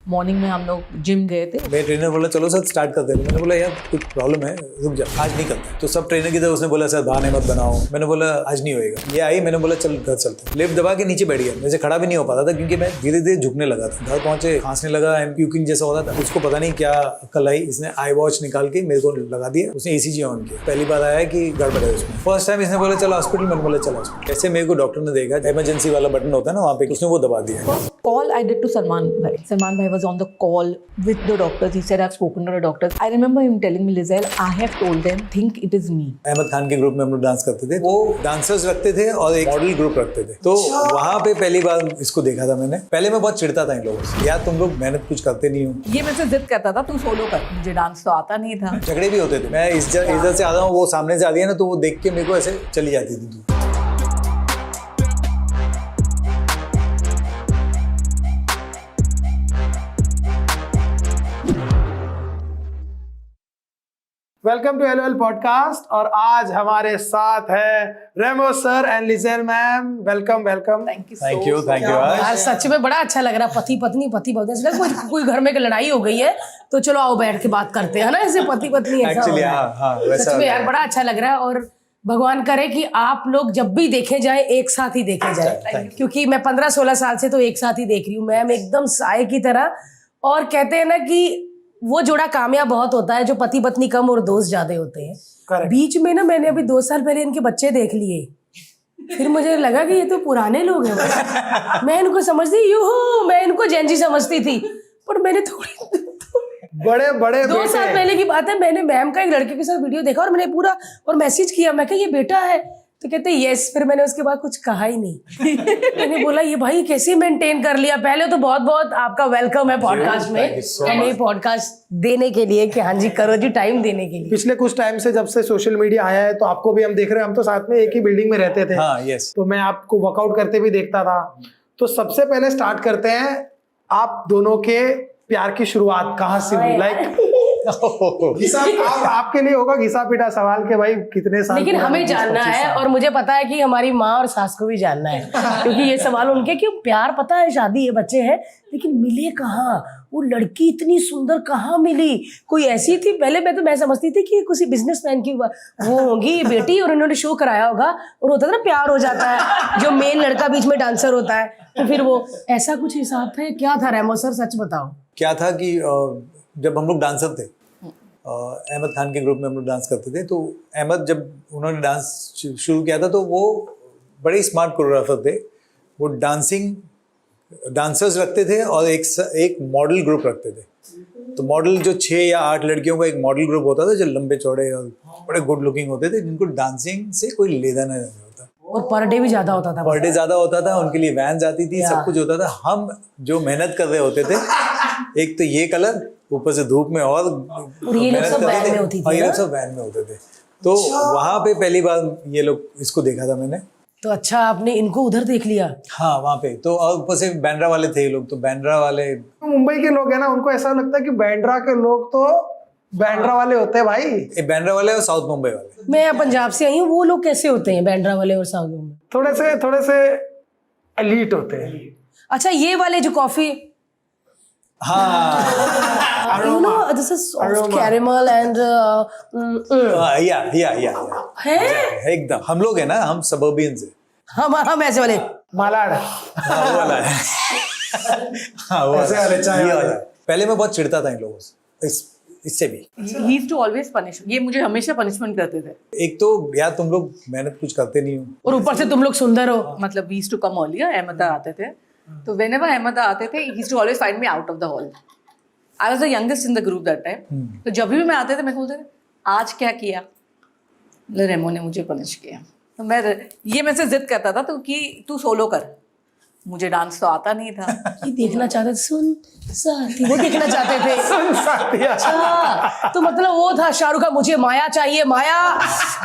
Morning में हम लोग जिम गए थे। मेरे ट्रेनर बोला चलो सर स्टार्ट करते हैं। मैंने बोला यार कुछ प्रॉब्लम है, रुक जा, आज नहीं करते। तो सब ट्रेनर की तरफ उसने बोला सर बहाने मत बनाओ। मैंने बोला आज नहीं होएगा। ये आई, मैंने बोला चल घर चलते हैं। लिफ्ट दबा के नीचे बैठ गया। मुझे खड़ा भी नहीं हो पाता था क्योंकि मैं धीरे धीरे झुकने लगा था। घर पहुंचे, खांसने लगा, प्यूकिंग जैसा होता था। उसको पता नहीं क्या अक्ल आई, इसने आई वॉच निकाल के मेरे को लगा दिया। उसने ECG ऑन किया। पहली बार आया कि गड़बड़ है उसमें। फर्स्ट टाइम इसने बोला चलो हॉस्पिटल, मैंने बोला चलो हॉस्पिटल। ऐसे मेरे को डॉक्टर ने देखा, इमरजेंसी वाला बटन होता है ना वहाँ पे, उसने वो दबा दिया। Call I did to Salman Bhai. Salman Bhai was on the call with the doctors. He said I've spoken to the doctors. I remember him telling me, Lizelle, I have told them, think it is me. Ahmad Khan के group में हम लोग dance करते थे। वो dancers रखते थे और एक मॉडल ग्रुप रखते थे। तो वहाँ पे पहली बार इसको देखा था मैंने। पहले मैं बहुत चिढ़ता था इन लोगों से, यार तुम लोग मेहनत कुछ करते नहीं हो। ये मेरे से जिद करता था तू सोलो कर, मुझे डांस तो आता नहीं था। झगड़े भी होते थे। मैं इधर से आ रहा हूँ, वो सामने से आ रही है ना, तो वो देख के मेरे को ऐसे चली जाती थी। Welcome to LOL podcast. और आज हमारे साथ है Remo sir and Lizelle ma'am. Welcome welcome. Thank you. आज सच में बड़ा अच्छा लग रहा है। पति पत्नी कोई घर में लड़ाई हो गई है तो चलो आओ बैठ के बात करते हैं ना, ऐसे पति पत्नी ऐसा एक्चुअली सच में यार बड़ा अच्छा लग रहा है। और भगवान करे कि आप लोग जब भी देखे जाए एक साथ ही देखे जाए, क्योंकि मैं 15-16 साल से तो एक साथ ही देख रही हूँ मैम, एकदम साए की तरह। और कहते हैं ना कि वो जोड़ा कामयाब बहुत होता है जो पति पत्नी कम और दोस्त ज्यादा होते हैं। Correct. बीच में ना मैंने अभी 2 साल पहले इनके बच्चे देख लिए, फिर मुझे लगा कि ये तो पुराने लोग हैं। मैं इनको समझती मैं इनको जेंजी समझती थी, पर मैंने थोड़ी बड़े बड़े 2 साल पहले की बात है, मैंने मैम का एक लड़के के साथ वीडियो देखा और मैंने पूरा और मैसेज किया, मैं कहा ये बेटा है, तो कहते यस। फिर मैंने उसके बाद कुछ कहा ही नहीं। मैंने बोला ये भाई कैसे मेंटेन कर लिया। पहले तो बहुत बहुत आपका वेलकम है पॉडकास्ट में, हमें पॉडकास्ट देने के लिए कि हाँ जी करो जी, टाइम देने के लिए। पिछले कुछ टाइम से जब से सोशल मीडिया आया है तो आपको भी हम देख रहे हैं। हम तो साथ में एक ही बिल्डिंग में रहते थे। हाँ, yes. तो मैं आपको वर्कआउट करते भी देखता था। तो सबसे पहले स्टार्ट करते हैं आप दोनों के प्यार की शुरुआत कहाँ से हुई। लाइक आपके लिए होगा घिसा पिटा सवाल के भाई कितने साल, लेकिन हमें जानना है और मुझे पता है कि हमारी माँ और सास को भी जानना है, क्योंकि ये सवाल उनके क्यों प्यार पता है, शादी है, बच्चे हैं, लेकिन मिले कहाँ, वो लड़की इतनी सुंदर कहाँ मिली। कोई ऐसी थी पहले, मैं समझती थी कि किसी बिजनेसमैन की वो होगी बेटी और इन्होंने शो कराया होगा और होता था ना प्यार हो जाता है, जो मेन लड़का बीच में डांसर होता है, तो फिर वो ऐसा कुछ हिसाब था। क्या था रेमो सर, सच बताओ। क्या था कि जब हम लोग डांसर थे, अहमद खान के ग्रुप में हम लोग डांस करते थे, तो अहमद जब उन्होंने डांस शुरू किया था तो वो बड़े स्मार्ट कोरियोग्राफर थे। वो डांसर्स रखते थे और एक मॉडल ग्रुप रखते थे। तो मॉडल जो 6 या 8 लड़कियों का एक मॉडल ग्रुप होता था जो लंबे चौड़े और बड़े गुड लुकिंग होते थे, जिनको डांसिंग से कोई लेना नहीं होता। और पर डे भी ज्यादा होता था। पर डे ज्यादा होता था, उनके लिए वैन जाती थी, सब कुछ होता था। हम जो मेहनत कर रहे होते थे, एक तो ये कलर ऊपर से धूप में और ये लोग सब वैन में होती थी, और ये लोग सब वैन में होते थे। तो वहां पे पहली बार ये लोग इसको देखा था मैंने। तो अच्छा आपने इनको उधर देख लिया। हाँ वहाँ पे तो, और ऊपर से बैंड्रा वाले थे ये लोग, तो बैंड्रा वाले मुंबई के लोग हैं ना, उनको ऐसा लगता है कि बैंड्रा के लोग तो बैंड्रा वाले होते हैं भाई। बैंड्रा वाले और साउथ मुंबई वाले। मैं यहाँ पंजाब से आई हूँ, वो लोग कैसे होते हैं बैंड्रा वाले और साउथ मुंबई? थोड़े से एलीट होते हैं। अच्छा ये वाले जो कॉफी, हाँ you know this is soft caramel and या है एकदम। हम लोग है ना, हम सबर्बियंस है। हम ऐसे वाले मालाड। हाँ वो वाला है। हाँ वो ऐसे वाले चाय ये वाले। वाला। पहले मैं बहुत चिढ़ता था इन लोगों से, इससे भी। He used to always punish. ये मुझे हमेशा पनिशमेंट करते थे। एक तो यार तुम लोग मेहनत कुछ करते नहीं हो, और ऊपर से तुम लोग सुंदर हो। मतलब we used to come earlier, Ahmad आते थे, तो whenever अहमद आते थे, he used to always find me out of the hall. I was the youngest in the group that time. तो जब भी मैं आते थे मैं बोलते थे आज क्या किया, रेमो ने मुझे पनिश किया। तो मैं से जिद करता था तो कि तू सोलो कर, मुझे डांस तो आता नहीं था। ये देखना चाहते थे, सुन साथी, वो देखना चाहते थे। सुन साथिया। अच्छा तो मतलब वो था शाहरुख का, मुझे माया चाहिए, माया,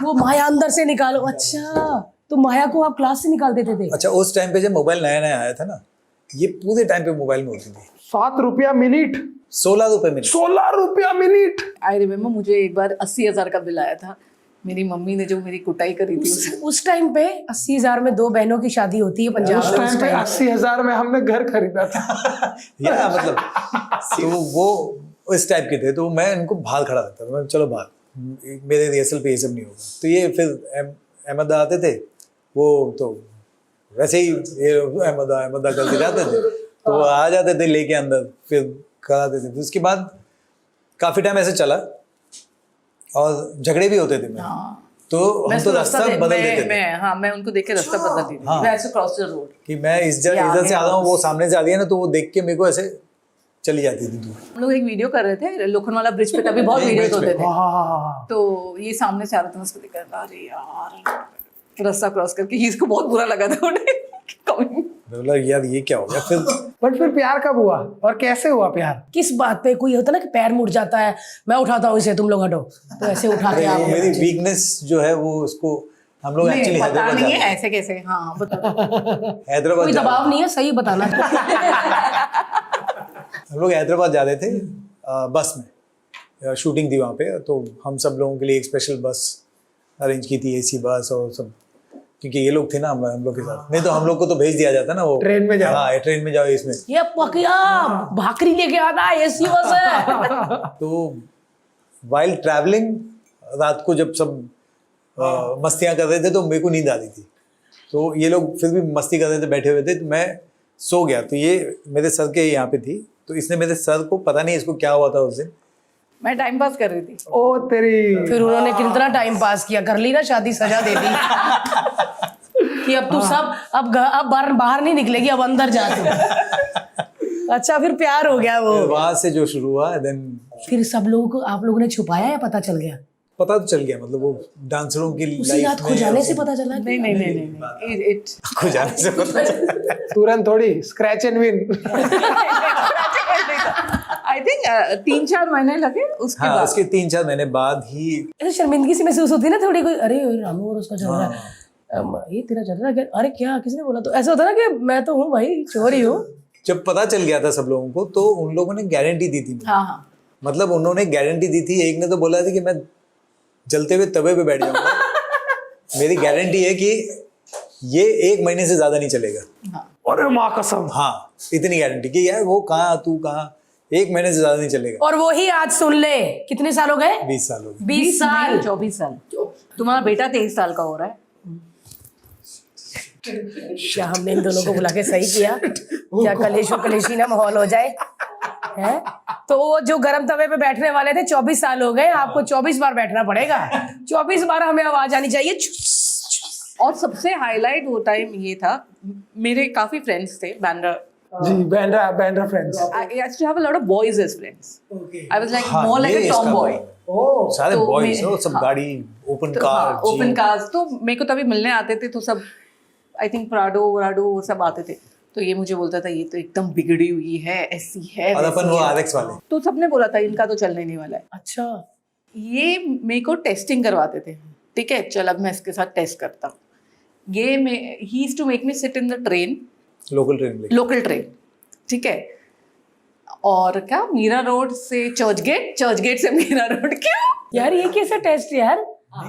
वो माया अंदर से निकालो। अच्छा तो माया को आप क्लास से निकाल देते थे? अच्छा उस टाइम पे जब मोबाइल नया नया आया था ना, ये पूरे टाइम पे मोबाइल में होती थी। 7 रुपया मिनट, 16 रुपए मिनट। 16 रुपया मिनट। आई रिमेम्बर मुझे एक बार 80,000 का बिल आया था। मेरी मम्मी ने जो मेरी कुटाई करी थी उस टाइम पे 80,000 में 2 बहनों की शादी होती है पंजाब में। उस टाइम पे 80,000 में हमने घर खरीदा था। या मतलब तो वो इस टाइप के थे, तो मैं इनको बाहर खड़ा रहता था, मैं चलो बाहर, मेरे रिहर्सल पे ये सब नहीं होगा। तो ये फिर अहमद आते थे, वो तो वैसे ही ये अहमदा करके जाते थे, तो वो आ जाते थे लेके अंदर, फिर कराते थे। तो उसके बाद काफी टाइम ऐसे चला और झगड़े भी होते थे मेरे। तो हम तो रास्ता बदल देते थे। मैं उनको देख के रास्ता बदल देती थी। हाँ। मैं ऐसे क्रॉस द रोड कि मैं इधर से आ रहा हूँ, वो सामने से आ रही है ना, तो वो देख के मेरे को ऐसे चली जाती थी दूर। हम लोग एक वीडियो कर रहे थे लोखंडवाला ब्रिज पे, तभी बहुत वीडियोस होते थे। हाँ। तो ये सामने से आ रहा था, उसको देख कर अरे यार रास्ता क्रॉस करके, इसको बहुत बुरा लगा था उन्हें। मैं बोला यार ये क्या हो गया। फिर प्यार कब हुआ और कैसे हुआ प्यार? किस बात पे? कोई होता ना कि पैर मुड़ जाता है, मैं उठाता हूँ इसे, तुम लोग हटो, तो ऐसे उठा के आप मेरी वीकनेस जो है वो उसको हम लोग एक्चुअली पता हैदराबाद नहीं है जाते ऐसे कैसे। हाँ बता। हैदराबाद कोई दबाव नहीं है, सही बताना। हम लोग हैदराबाद जा रहे थे बस में, शूटिंग थी वहाँ पे, तो हम सब लोगों के लिए एक स्पेशल बस अरेंज की थी, एसी बस और सब, क्योंकि ये लोग थे ना हम लोग के साथ, नहीं तो हम लोग को तो भेज दिया जाता ना वो ट्रेन में जाओ। हाँ ट्रेन में जाओ इसमें। ये पकिया भाकरी लेके आना, एसी बस है। तो वाइल ट्रैवलिंग रात को जब सब मस्तियाँ कर रहे थे तो मेरे को नींद आ रही थी, तो ये लोग फिर भी मस्ती कर रहे थे, बैठे हुए थे, तो मैं सो गया। तो ये मेरे सर के यहाँ पे थी, तो इसने मेरे सर को, पता नहीं इसको क्या हुआ था उस दिन, मैं टाइम पास कर रही थी। ओ तेरी। फिर उन्होंने कितना टाइम पास किया, कर ली ना शादी, सजा दे दी कि अब तू सब अब बाहर नहीं निकलेगी, अब अंदर जा तू। अच्छा फिर प्यार हो गया वो। वहां से जो शुरू हुआ, देन फिर सब लोगों को आप लोगों ने छुपाया या पता चल गया? पता तो चल गया, मतलब वो डांसरों की उसी रात खो जाने से पता चला? नहीं इट खो जाने से पता चला। तुरंत थोड़ी scratch and win. I think 3-4 महीने लगे उसके हाँ बाद। उसके 3-4 महीने बाद ही ऐसे शर्मिंदगी सी महसूस होती है ना थोड़ी, कोई अरे रामू और उसका चल रहा है, ये तेरा चल रहा है, अरे क्या किसने बोला? तो ऐसा होता ना कि मैं तो हूँ भाई, चोर ही हूँ। जब पता चल गया था सब लोगों को, तो उन लोगों ने गारंटी दी थी मुझे। हाँ मतलब उन्होंने गारंटी दी थी, एक ने तो बोला था कि मैं जलते हुए तवे पे बैठ जाऊंगा। मेरी गारंटी है कि ये 1 महीने से ज्यादा नहीं चलेगा। हाँ। अरे माँ कसम। हाँ इतनी गारंटी कि यार वो कहाँ, तू कहाँ, 1 महीने से ज्यादा नहीं चलेगा। और वो ही आज सुन ले, कितने साल हो गए? 20 साल हो गए। 20 साल। 24 साल। तुम्हारा बेटा 23 साल का हो रहा है। क्या हमने इन दोनों को बुला के सही किया? क्या कलेशी ना माहौल हो जाए है? तो वो जो गरम तवे पे बैठने वाले थे 24 साल हो गए, आपको 24 बार बैठना पड़ेगा। 24 बार हमें आवाज आनी चाहिए। और सबसे हाईलाइट वो टाइम ये था, मेरे काफी फ्रेंड्स थे बैंड्रा। जी Bandra friends. I used to have a lot of boys as friends. I was like हाँ, more like ये a इसका tomboy. ओह सारे तो बॉयज मैं- सब हाँ। गाड़ी, ओपन तो कार, ओपन कार्स, तो मेरे को तभी मिलने आते थे, तो सब आई थिंक प्राडो वराडो वो सब आते थे। तो ये मुझे बोलता था ये तो एकदम बिगड़ी हुई है, ऐसी है और वैसी अपन वो है। RX वाले। तो सबने बोला था इनका तो चलने नहीं वाला है। अच्छा ये मेरे को टेस्टिंग करवाते थे, ठीक है चल अब मैं इसके साथ टेस्ट करता हूँ। ये ही used to make me sit in the train, local train लेके। लोकल ट्रेन, ठीक है, और क्या मीरा रोड से चर्च गेट से मीरा रोड। क्यों यार ये कैसा टेस्ट यार,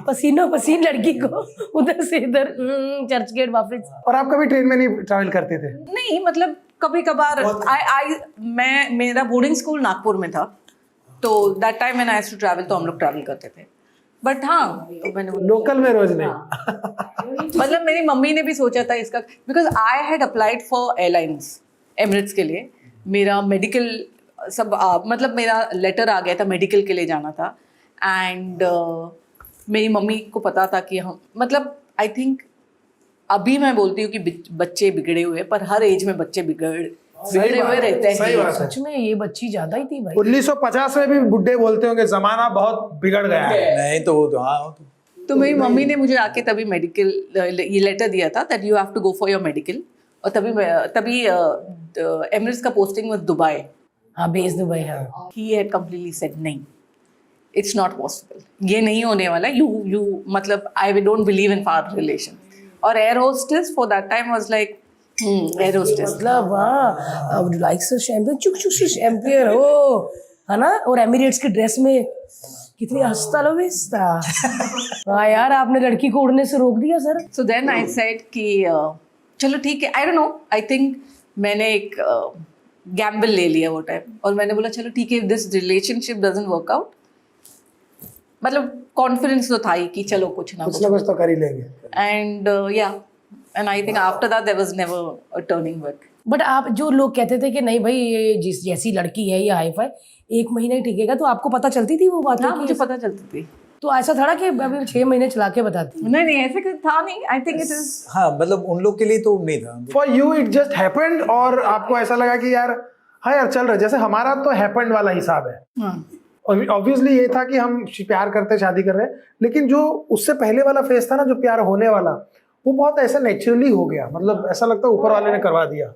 पसीनो पसीन लड़की को उधर से इधर चर्च गेट वापस। और आप कभी ट्रेन में नहीं ट्रैवल करते थे? नहीं, मतलब कभी कभार मेरा बोर्डिंग स्कूल नागपुर में था, तो that time when I used to travel, तो हम लोग ट्रैवल करते थे। बट हाँ मैंने लोकल में रोज नहीं। मतलब मेरी मम्मी ने भी सोचा था इसका, because I had applied for airlines Emirates के लिए। मेरा मेडिकल सब मतलब मेरा लेटर आ गया था, मेडिकल के लिए जाना था। एंड मेरी मम्मी को पता था कि हम मतलब आई थिंक अभी मैं बोलती हूँ कि बच्चे बिगड़े हुए, पर हर एज में बच्चे बिगड़े हुए रहते हैं। सही बात है। सच में ये बच्ची ज्यादा ही थी भाई। 1950 में भी बुड्ढे बोलते होंगे जमाना बहुत बिगड़ गया है। नहीं तो वो तो हाँ तो मेरी मम्मी ने मुझे आके तभी मेडिकल ये लेटर दिया था that you have to go for your medical. और तभी एमिरेट्स का पोस्टिंग वाज दुबई। हाँ बेस दुबई। हाँ ही हैड कंप्लीटली सेड नहीं, इट्स नॉट पॉसिबल, ये नहीं होने वाला। यू मतलब I don't believe in far relation. और air hostess for that time was like air hostess. मतलब हाँ वुड लाइक सर शैम्पियन चुक चुक शैम्पियन हो, है ना? और एमिरेट्स की ड्रेस में कितनी हंसता लो बेस्ता। हाँ यार आपने लड़की को उड़ने से रोक दिया sir. So then I said कि चलो ठीक है, I don't know, I think मैंने एक गैम्बल ले लिया वो टाइम, और मैंने बोला चलो ठीक है, this relationship doesn't work out, मतलब कॉन्फिडेंस तो था ही कि चलो कुछ ना कुछ तो कर ही लेंगे। And and I think after that there was never a turning back. But आप जो लोग कहते थे कि नहीं भाई ये जिस जैसी लड़की है ये हाई फाई 1 महीना ही टिकेगा, तो आपको पता चलती थी वो बात? हाँ, मुझे पता चलती थी। तो ऐसा था ना कि अभी 6 महीने चला के बताती? नहीं ऐसे कुछ था नहीं, आई थिंक इट इज हाँ मतलब उन लोग के लिए तो नहीं था। For you it just happened, और आपको ऐसा लगा कि यार हाँ यार चल रहा है, जैसे हमारा तो हैपेंड वाला हिसाब है। ऑब्वियसली ये था कि हम प्यार करते शादी कर रहे हैं, लेकिन जो उससे पहले वाला फेज था ना, जो प्यार होने वाला, वो बहुत ऐसा नेचुरली हो गया, मतलब ऐसा लगता है ऊपर वाले ने करवा दिया।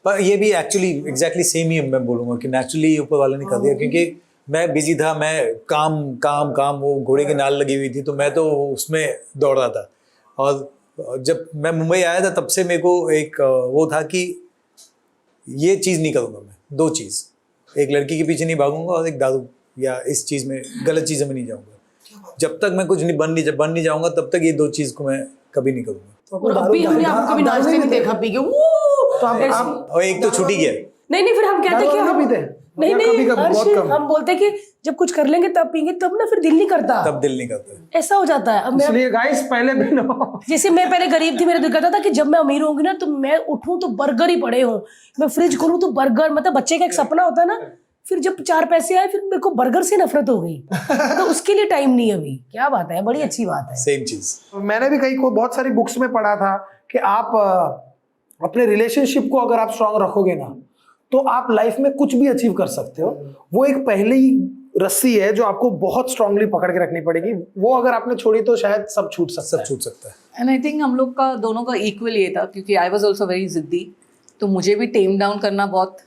पर ये भी एक्चुअली एग्जैक्टली सेम ही मैं बोलूँगा कि नेचुरली ऊपर वाले ने कर दिया, क्योंकि मैं बिजी था, मैं काम काम काम, वो घोड़े की नाल लगी हुई थी, तो मैं तो उसमें दौड़ रहा था। और जब मैं मुंबई आया था तब से मेरे को एक वो था कि ये चीज़ नहीं करूँगा मैं, 2 चीज़, एक लड़की के पीछे नहीं भागूंगा और एक दारू या इस चीज़ में, गलत चीज़ों में नहीं जाऊँगा। जब तक मैं कुछ नहीं बन नहीं जाऊँगा तब तक ये 2 चीज़ को मैं कभी नहीं करूँगा। और अभी हमने आपको कभी नाचते नहीं देखा पी के, तो आप और एक तो छूटी गया। नहीं फिर हम कहते कि हम पीते नहीं बहुत कम। हम बोलते कि जब कुछ कर लेंगे तब पीएंगे, तब ना फिर दिल नहीं करता, तब दिल नहीं करता, ऐसा हो जाता है। अब मैं इसलिए गाइस पहले भी लो, जैसे मैं पहले गरीब थी, मेरा दिल करता था कि जब मैं अमीर होंगी ना तो मैं उठूं तो बर्गर ही पड़े हों, मैं फ्रिज खोलूं तो बर्गर, मतलब बच्चे का एक सपना होता है ना। फिर जब 4 पैसे आए फिर मेरे को बर्गर से नफरत हो गई, तो उसके लिए टाइम नहीं अभी। क्या बात है, बड़ी अच्छी बात है। सेम चीज़ मैंने भी कहीं को बहुत सारी बुक्स में पढ़ा था कि आप अपने रिलेशनशिप को अगर आप स्ट्रांग रखोगे ना, तो आप लाइफ में कुछ भी अचीव कर सकते हो। वो एक पहली रस्सी है जो आपको बहुत स्ट्रांगली पकड़ के रखनी पड़ेगी, वो अगर आपने छोड़ी तो शायद सब छूट सकता है। एंड आई थिंक हम लोग का दोनों का इक्वल ये था, क्योंकि आई वाज आल्सो वेरी जिद्दी, तो मुझे भी टेम डाउन करना बहुत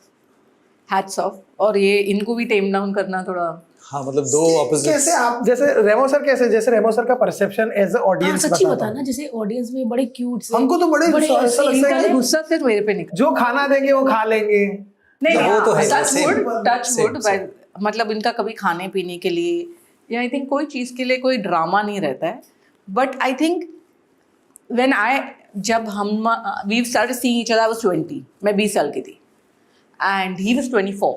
हैट्स ऑफ, और ये इनको भी टेम डाउन करना थोड़ा। हाँ मतलब 2 ऑपोजिट। कैसे आप, जैसे रेमो सर जैसे रेमो सर का परसेप्शन एज अ ऑडियंस सच्ची बता ना, जैसे ऑडियंस में बड़े क्यूट से, हमको तो बड़े ऐसा लगता है कि गुस्सा सिर्फ मेरे पे निकला। जो खाना देंगे वो खा लेंगे। नहीं वो तो है, टच same, वुड, मतलब इनका कभी खाने पीने के लिए या आई थिंक कोई चीज़ के लिए कोई ड्रामा नहीं रहता है। बट आई थिंक जब हम we started seeing each other, I was 20, मैं 20 साल की थी एंड ही वाज 24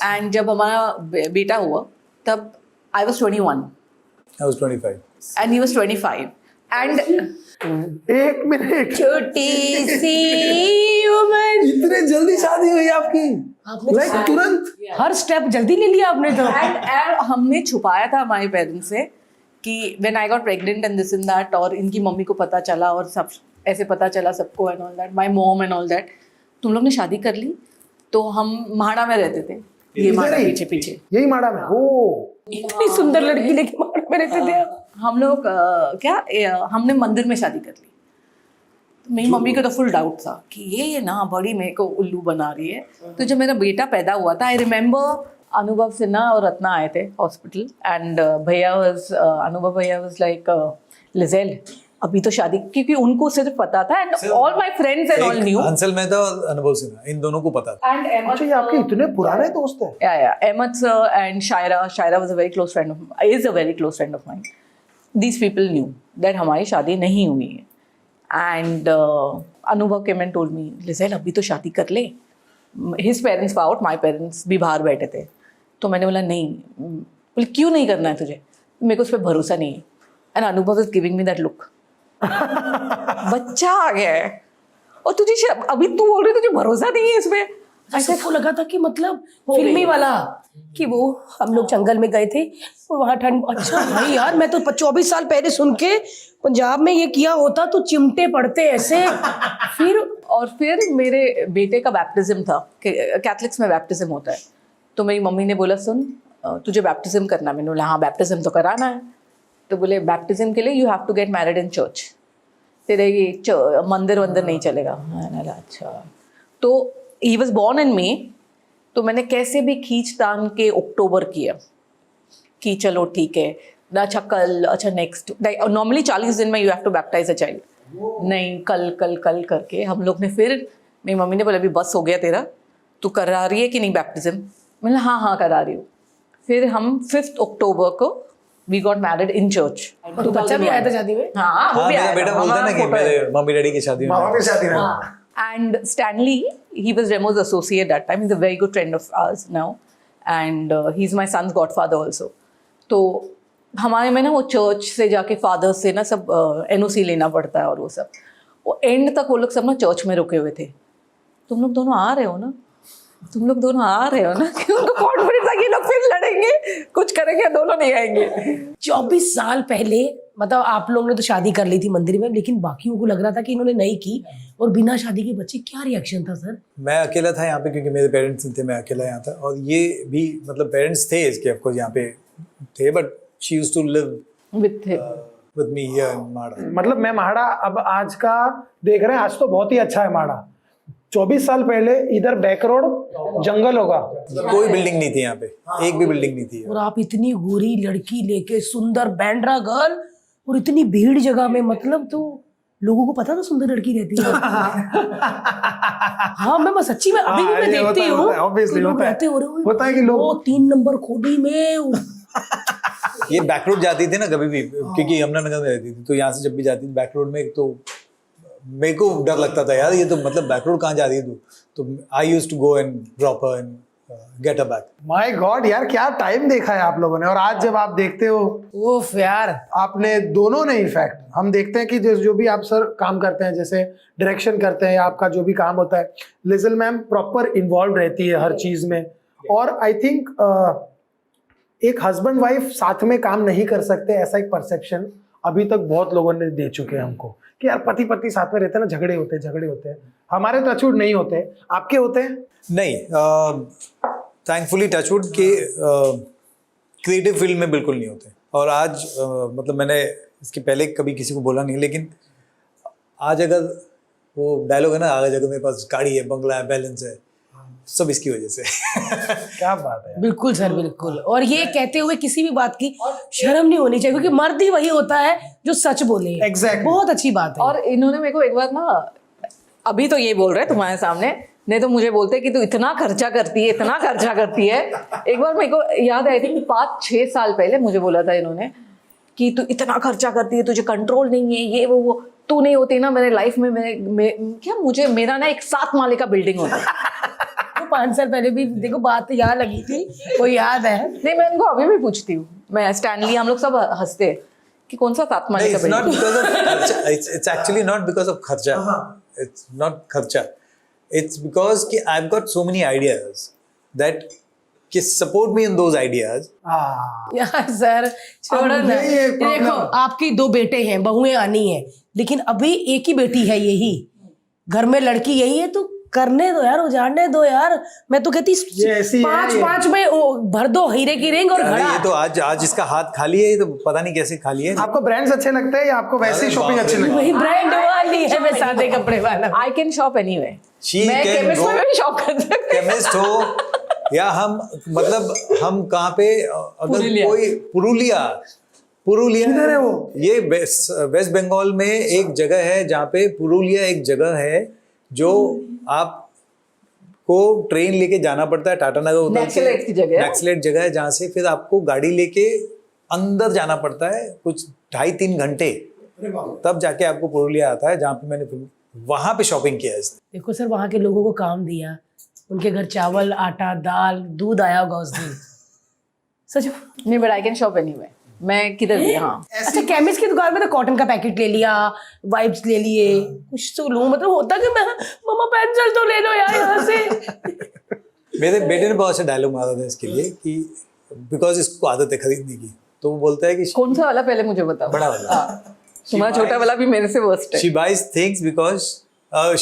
एंड जब हमारा बेटा हुआ तब I was 21, I was 25 and he was 25 and एक मिनट, छोटी सी उम्र, इतने जल्दी शादी हुई आपकी? आपने लाइक तुरंत हर स्टेप जल्दी ले लिया आपने तो। एंड हमने छुपाया था हमारे पेरेंट्स से कि when I got pregnant and this in that, और इनकी मम्मी को पता चला और सब ऐसे पता चला सबको and all that, my mom and all that, तुम लोग ने शादी कर ली। तो हम म्हाड़ा में रहते थे, ये म्हाड़ा पीछे यही माड़ा में। ओ इतनी सुंदर लड़की लेके मार में रहते थे आप। हम लोग हमने मंदिर में शादी कर ली। तो मेरी मम्मी को तो फुल डाउट था कि ये ना बड़ी मेरे को उल्लू बना रही है। तो जब मेरा बेटा पैदा हुआ था, आई रिमेम्बर अनुभव सिन्हा और रत्ना आए थे हॉस्पिटल एंड अनुभव भैया वाज लाइक लिजेल अभी तो शादी, क्योंकि उनको सिर्फ पता था and all my friends and all new. Ansal Mehta और अनुभव सिन्हा, इन दोनों को पता था। एंड अच्छा, ये आपके इतने पुराने दोस्त हैं? yeah, Ahmed sir and Shaira was a very close friend of, is a very close friend of mine. These people knew that हमारी शादी नहीं हुई है and अनुभव came and told me, Lizelle अभी तो शादी कर ले। His parents were out, my parents भी बाहर बैठे थे। तो मैंने बोला नहीं, बोले क्यों नहीं करना है तुझे, मेरे को उस पर भरोसा नहीं है। एंड अनुभव is giving me that look, बच्चा आ गया है और तुझे अभी तू बोल रही तुझे भरोसा नहीं है इसमें। ऐसे को लगा था कि मतलब फिल्मी वाला कि वो हम लोग जंगल में गए थे और वहाँ ठंड। अच्छा भाई यार, मैं तो 24 साल पहले सुन के पंजाब में ये किया होता तो चिमटे पड़ते ऐसे। फिर मेरे बेटे का बैप्टिज्म था, कैथलिक्स में बैप्टिज्म होता है। तो मेरी मम्मी ने बोला सुन तुझे बैप्टिज्म करना। मैंने बोला हाँ बैप्टिज्म तो कराना है। तो बोले बैप्टिज्म के लिए you have to get married in church, तेरे ये मंदिर वंदिर नहीं चलेगा। मैंने बोला अच्छा। तो ही वॉज बॉर्न इन मे, तो मैंने कैसे भी खींच तान के अक्टूबर किया कि चलो ठीक है ना, अच्छा कल, अच्छा नेक्स्ट। नॉर्मली 40 दिन में you have to baptise a child, नहीं कल कल कल करके हम लोग ने फिर, मेरी मम्मी ने बोला अभी बस हो गया तेरा, तू करा रही है कि नहीं बैप्टिज्म। मैंने हाँ करा रही हूँ। फिर हम 5 अक्टूबर को we got married in church. तो बच्चा भी आया था शादी में? हाँ वो भी मेरा आया बेटा था, बोलता है ना हमारा कि photo है। मेरे मम्मी डैडी की शादी में मामा की शादी में। And Stanley, he was Remo's associate that time. He's a very good friend of ours now, and he's my son's godfather also. तो हमारे में ना वो चर्च से जाके फादर से ना सब NOC लेना पड़ता है और वो सब. वो एंड तक वो लोग सब ना चर्च में रुके हुए थे. तुम लोग दोनों आ रहे हो ना, तुम लोग दोनों आ रहे हो ना, कि उनको कॉन्फिडेंस था कि लोग फिर लड़ेंगे, कुछ करेंगे, दोनों नहीं आएंगे. 24 साल पहले मतलब आप लोगों ने तो शादी कर ली थी मंदिर में, लेकिन बाकियों को लग रहा था कि इन्होंने नहीं की और बिना शादी के बच्चे. क्या रिएक्शन था सर? मैं अकेला था यहाँ पे क्योंकि मेरे पेरेंट्स थे, मैं अकेला यहाँ था. और ये भी मतलब पेरेंट्स थे इसके ऑफकोर्स यहाँ पे थे, but she used to live with me here in माड़ा. मतलब मैं माड़ा अब आज का देख रहे हैं, आज तो बहुत ही अच्छा है माड़ा. 24 साल पहले इधर बैक रोड जंगल होगा, कोई बिल्डिंग नहीं थी यहाँ पे, एक भी बिल्डिंग नहीं थी. और आप इतनी गोरी लड़की लेके, सुंदर बैंड्रा गर्ल, और इतनी भीड़ जगह में, मतलब तो लोगों को पता था सुंदर लड़की रहती है. हाँ मैं सच्ची में अभी भी मैं देखती हूँ, ऑब्वियसली होता है कि लोग 3 नंबर खोडी में ये बैक रोड जाती थी ना कभी भी, क्योंकि यमुनानगर में रहती थी, तो यहाँ से जब भी जाती थी बैक रोड में, तो मेरे को डर लगता था यार, ये तो मतलब बैक रोड कहाँ जा रही है तू. तो I used to go and drop her and get her back. My god यार, क्या टाइम देखा है आप लोगों ने. और आज जब आप देखते हो, ओफ यार, आपने दोनों ने इनफैक्ट, हम देखते हैं कि जो भी आप सर काम करते हैं, जैसे डायरेक्शन करते हैं, आपका जो भी काम होता है, लिजल मैम प्रॉपर इन्वॉल्व रहती है हर चीज में. और आई थिंक एक हस्बैंड वाइफ साथ में काम नहीं कर सकते, ऐसा एक परसेप्शन अभी तक बहुत लोगों ने दे चुके हैं हमको, कि यार पति पत्नी साथ में रहते हैं ना, झगड़े होते हैं. हमारे टचवुड नहीं होते, आपके होते हैं? नहीं, थैंकफुली टचवुड के क्रिएटिव फील्ड में बिल्कुल नहीं होते. और आज मतलब मैंने इसके पहले कभी किसी को बोला नहीं, लेकिन आज अगर वो डायलॉग है ना, आगे जगह मेरे पास गाड़ी है, बंगला है, बैलेंस है, सब इसकी वजह से. क्या बात है. बिल्कुल सर, बिल्कुल. और ये कहते हुए किसी भी बात की शर्म नहीं होनी चाहिए, क्योंकि मर्द ही वही होता है जो सच बोले. Exactly. बहुत अच्छी बात है. और इन्होंने मेरे को एक बार ना, अभी तो ये बोल रहे हैं तुम्हारे सामने, नहीं तो मुझे बोलते कि तू इतना खर्चा करती है, इतना खर्चा करती है. एक बार मेरे को याद है, आई थिंक 5-6 साल पहले मुझे बोला था इन्होंने कि तू इतना खर्चा करती है, तुझे कंट्रोल नहीं है, ये वो तू नहीं होती ना मेरे लाइफ में, मेरा ना एक 7 माले का बिल्डिंग होता. 5 साल पहले भी देखो बात तो याद लगी थी, वो याद है. नहीं, मैं उनको अभी भी पूछती हूँ, मैं स्टैनली, हम लोग सब हंसते हैं कि कौन सा 7 माले का building. It's actually not because of खर्चा. It's not खर्चा. It's because कि I've got so many ideas that कि support me in those ideas. यार सर छोड़ो ना. देखो आपकी 2 बेटे हैं, बहुएं आनी है, लेकिन अभी एक ही बेटी है, यही घर में लड़की यही है, तो करने दो यार, उजाड़ने दो यार. मैं तो कहती 5 में भर दो हीरे की रिंग और घड़ा. ये तो आज इसका हाथ खाली है, ये तो पता नहीं कैसे खाली है. आपको ब्रांड्स अच्छे लगते हैं या आपको वैसे शॉपिंग अच्छी लगती है? वही ब्रांड वाली है, मैं सादे कपड़े वाला. I can shop anyway. She मैं can केमिस्ट go- में भी शॉप कर सकती हूँ. केमिस्ट हो या हम कहाँ पे, अगर पुरुलिया. कोई पुरुलिया किधर है वो? ये वेस्ट बंगाल में एक जगह है जहाँ पे पुरुलिया एक जगह है, जो आप को ट्रेन लेके जाना पड़ता है टाटा नगर उतर के. नक्सलेट की जगह है. नक्सलेट जगह है, जहाँ से फिर आपको गाड़ी लेके अंदर जाना पड़ता है कुछ 2.5-3 घंटे, तब जाके आपको पुरुलिया आता है, जहाँ पे मैंने वहां पे शॉपिंग किया है. देखो सर, वहां के लोगों को काम दिया, उनके घर चावल, आटा, दाल, दूध आया होगा उस दिन. सच में? नहीं, but I can shop anyway. मैं किधर भी. हाँ, अच्छा, केमिस्ट की दुकान में तो कॉटन का पैकेट ले लिया, वाइप्स ले लिए, कुछ तो लूं, मतलब होता कि मैं मम्मा पेंसिल तो ले लो यार यहाँ से. मेरे बेटे ने बहुत अच्छा डायलॉग मारा था इसके लिए कि बिकॉज इसको आदत है खरीदने की, तो वो बोलता है कि कौन सा वाला पहले मुझे बताओ. बड़ा वाला. तुम्हारा छोटा वाला भी मेरे से वर्स्ट है. she buys things because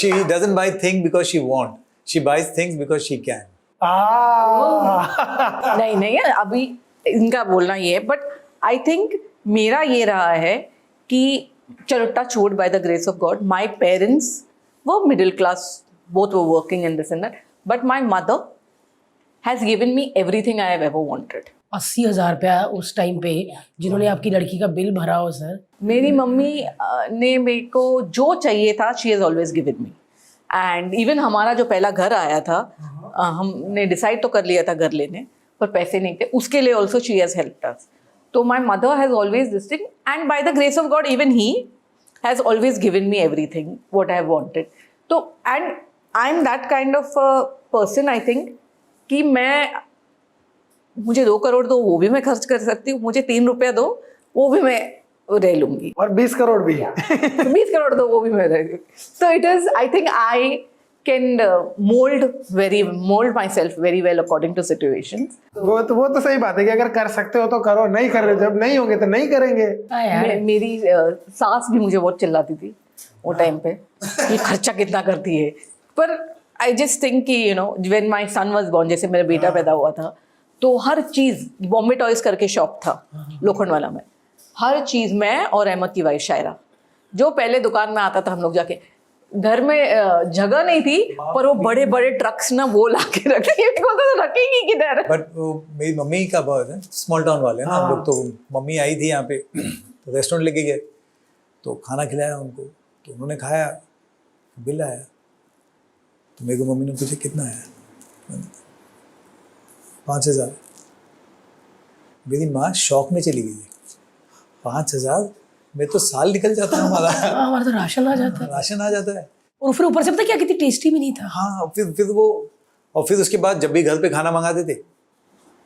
she doesn't buy things because she want, she buys things because she can. नहीं, अभी इनका बोलना ये है, बट आई थिंक मेरा ये रहा है कि चलो touch wood, by the grace of God, my parents वो middle class, both were working in this and that, but my mother has given me everything I have ever wanted. 80,000 रुपया उस time पे जिन्होंने आपकी लड़की का बिल भरा हो सर. मेरी मम्मी ने मेरे को जो चाहिए था, she has always given me. And even हमारा जो पहला घर आया था, हमने डिसाइड तो कर लिया था घर लेने, पर पैसे नहीं थे, उसके लिए also she has helped us. तो my mother has always this thing, and by the grace of God even he has always given me everything what I have wanted. तो and I am that kind of person I think कि मुझे 2 करोड़ दो वो भी मैं खर्च कर सकती हूँ, मुझे 3 रुपया दो वो भी मैं रह लूंगी, और 20 करोड़ भी 20 करोड़ दो वो भी मैं रह लूंगी. So it is, I think I can mold myself very well according to situations. वो तो सही बात है कि अगर कर सकते हो तो करो, नहीं कर रहे जब नहीं होंगे तो नहीं करेंगे. हाँ यार, मेरी सास भी मुझे बहुत चिल्लाती थी वो टाइम पे, ये खर्चा कितना करती है. पर आई जस्ट थिंक कि you know when my son was born, जैसे मेरा बेटा पैदा हुआ था, तो हर चीज, बॉम्बे टॉयज करके शॉप था लोखंडवाला में, हर चीज मैं और अहमद की वाइफ शायरा, जो पहले दुकान में आता था हम लोग जाके, घर में जगह नहीं थी पर वो बड़े बड़े ट्रक्स ना वो ला के रखे, तो रखेंगी किधर. बट मेरी मम्मी का बहुत है, स्मॉल टाउन वाले हैं ना हम लोग, तो मम्मी आई थी यहाँ पे तो रेस्टोरेंट लेके गए, तो खाना खिलाया उनको, तो उन्होंने खाया, बिल आया, तो मेरे को मम्मी ने पूछा कितना आया, 5,000. मेरी माँ शौक में चली गई, 5,000 में तो साल निकल जाता है हमारा. हमारा तो राशन आ जाता है. राशन आ जाता है. और फिर ऊपर से पता क्या, कितनी टेस्टी भी नहीं था. हाँ, फिर वो, और फिर उसके बाद जब भी घर पे खाना मंगाते थे,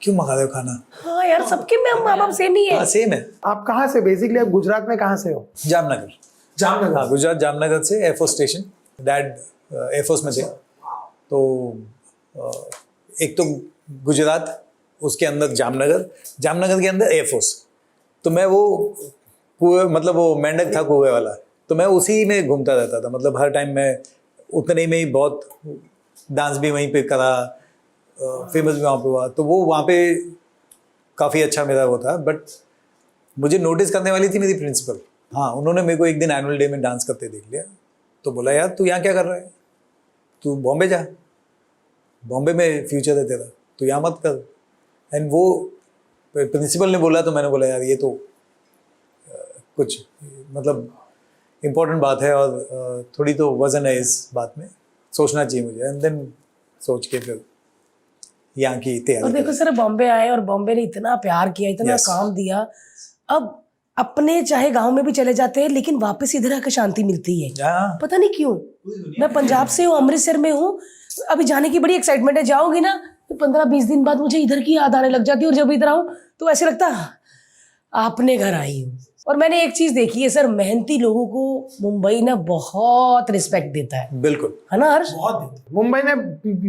क्यों मंगाते हो खाना? हाँ यार, सबके में हम माँ बाप सेम ही है. हाँ सेम है. आप कहाँ से, बेसिकली आप गुजरात में कहाँ से हो? जामनगर. हाँ, गुजरात जामनगर से, एयरफोर्स स्टेशन. डैड एयरफोर्स में थे, तो एक तो गुजरात, उसके अंदर जामनगर, जामनगर के अंदर एयरफोर्स. तो मैं वो कुएं, मतलब वो मेंढक था कुएं वाला, तो मैं उसी में घूमता रहता था. मतलब हर टाइम मैं उतने में ही बहुत डांस भी वहीं पे करा, फेमस भी वहाँ पे हुआ, तो वो वहाँ पे काफ़ी अच्छा मेरा वो था. बट मुझे नोटिस करने वाली थी मेरी प्रिंसिपल. हाँ, उन्होंने मेरे को एक दिन एनुअल डे में डांस करते देख लिया, तो बोला यार तू यहाँ क्या कर रहा है, तू बॉम्बे जा, बॉम्बे में फ्यूचर है तेरा, तू यहाँ मत कर. एंड वो प्रिंसिपल ने बोला, तो मैंने बोला यार ये तो कुछ मतलब इम्पोर्टेंट बात है, और थोड़ी तो वजन है इस बात में, सोचना चाहिए मुझे. एंड देन सोच के फिर यहाँ की तैयारी. और देखो सर, बॉम्बे आए और बॉम्बे ने इतना प्यार किया, इतना Yes. काम दिया. अब अपने चाहे गांव में भी चले जाते हैं, लेकिन वापस इधर आकर शांति मिलती है. हाँ, पता नहीं क्यों. मैं पंजाब से हूँ, अमृतसर में हूँ, अभी जाने की बड़ी एक्साइटमेंट है. जाओगी ना तो 15-20 दिन बाद मुझे इधर की याद आने लग जाती है, और जब इधर आऊँ तो ऐसे लगता है आपने घर आई हूँ. और मैंने एक चीज देखी है सर, मेहनती लोगों को मुंबई ना बहुत रिस्पेक्ट देता है. बिल्कुल. है ना हर्ष? बहुत. मुंबई ने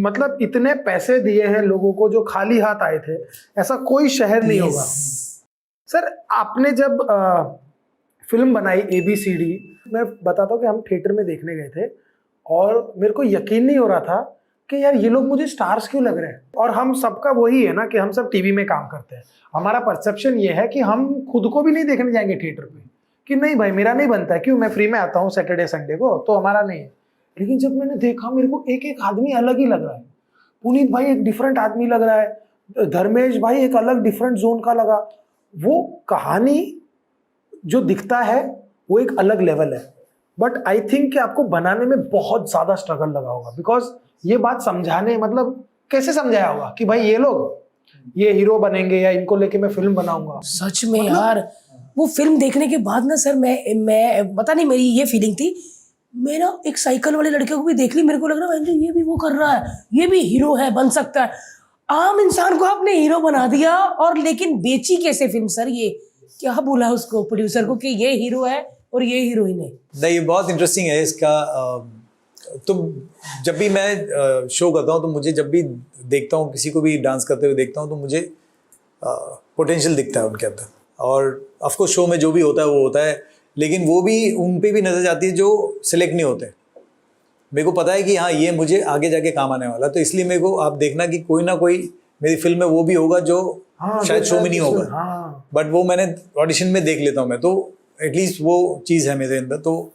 मतलब इतने पैसे दिए हैं लोगों को जो खाली हाथ आए थे, ऐसा कोई शहर नहीं होगा. सर आपने जब फिल्म बनाई ABCD, मैं बताता हूँ कि हम थिएटर में देखने गए थे, और मेरे को यकीन नहीं हो रहा था कि यार ये लोग मुझे स्टार्स क्यों लग रहे हैं. और हम सबका वही है ना कि हम सब टीवी में काम करते हैं, हमारा परसेप्शन ये है कि हम खुद को भी नहीं देखने जाएंगे थिएटर पे, कि नहीं भाई मेरा नहीं बनता है, क्यों, मैं फ्री में आता हूँ सैटरडे संडे को, तो हमारा नहीं है. लेकिन जब मैंने देखा, मेरे को एक एक आदमी अलग ही लग रहा है. पुनीत भाई एक डिफरेंट आदमी लग रहा है, धर्मेश भाई एक अलग डिफरेंट जोन का लगा. वो कहानी जो दिखता है वो एक अलग लेवल है. बट आई थिंक कि आपको बनाने में बहुत ज़्यादा स्ट्रगल लगा होगा, बिकॉज ये बात समझाने, मतलब कैसे समझाया होगा कि भाई ये लोग ये हीरो बनेंगे या इनको लेके मैं फिल्म बनाऊंगा. सच में यार, वो फिल्म देखने के बाद ना सर, मैं पता नहीं, मेरी ये फीलिंग थी, मैं ना एक साइकिल वाले लड़के को भी देख ली, मेरे को लग रहा है ये भी वो कर रहा है, ये भी हीरो है, बन सकता है. आम इंसान को आपने हीरो बना दिया, और लेकिन बेची कैसे फिल्म सर? ये क्या बोला उसको, प्रोड्यूसर को, कि ये हीरो है और ये हीरोइन है? नहीं, बहुत इंटरेस्टिंग है इसका. तो जब भी मैं शो करता हूँ, तो मुझे जब भी देखता हूँ किसी को भी डांस करते हुए देखता हूँ, तो मुझे पोटेंशियल दिखता है उनके अंदर. और ऑफकोर्स शो में जो भी होता है वो होता है, लेकिन वो भी उन पे भी नजर जाती है जो सिलेक्ट नहीं होते. मेरे को पता है कि हाँ ये मुझे आगे जाके काम आने वाला, तो इसलिए मेरे को आप देखना कि कोई ना कोई मेरी फिल्म में वो भी होगा जो शायद शो में नहीं होगा. बट वो मैंने ऑडिशन में देख लेता हूँ मैं, तो एटलीस्ट वो चीज़ है मेरे अंदर. तो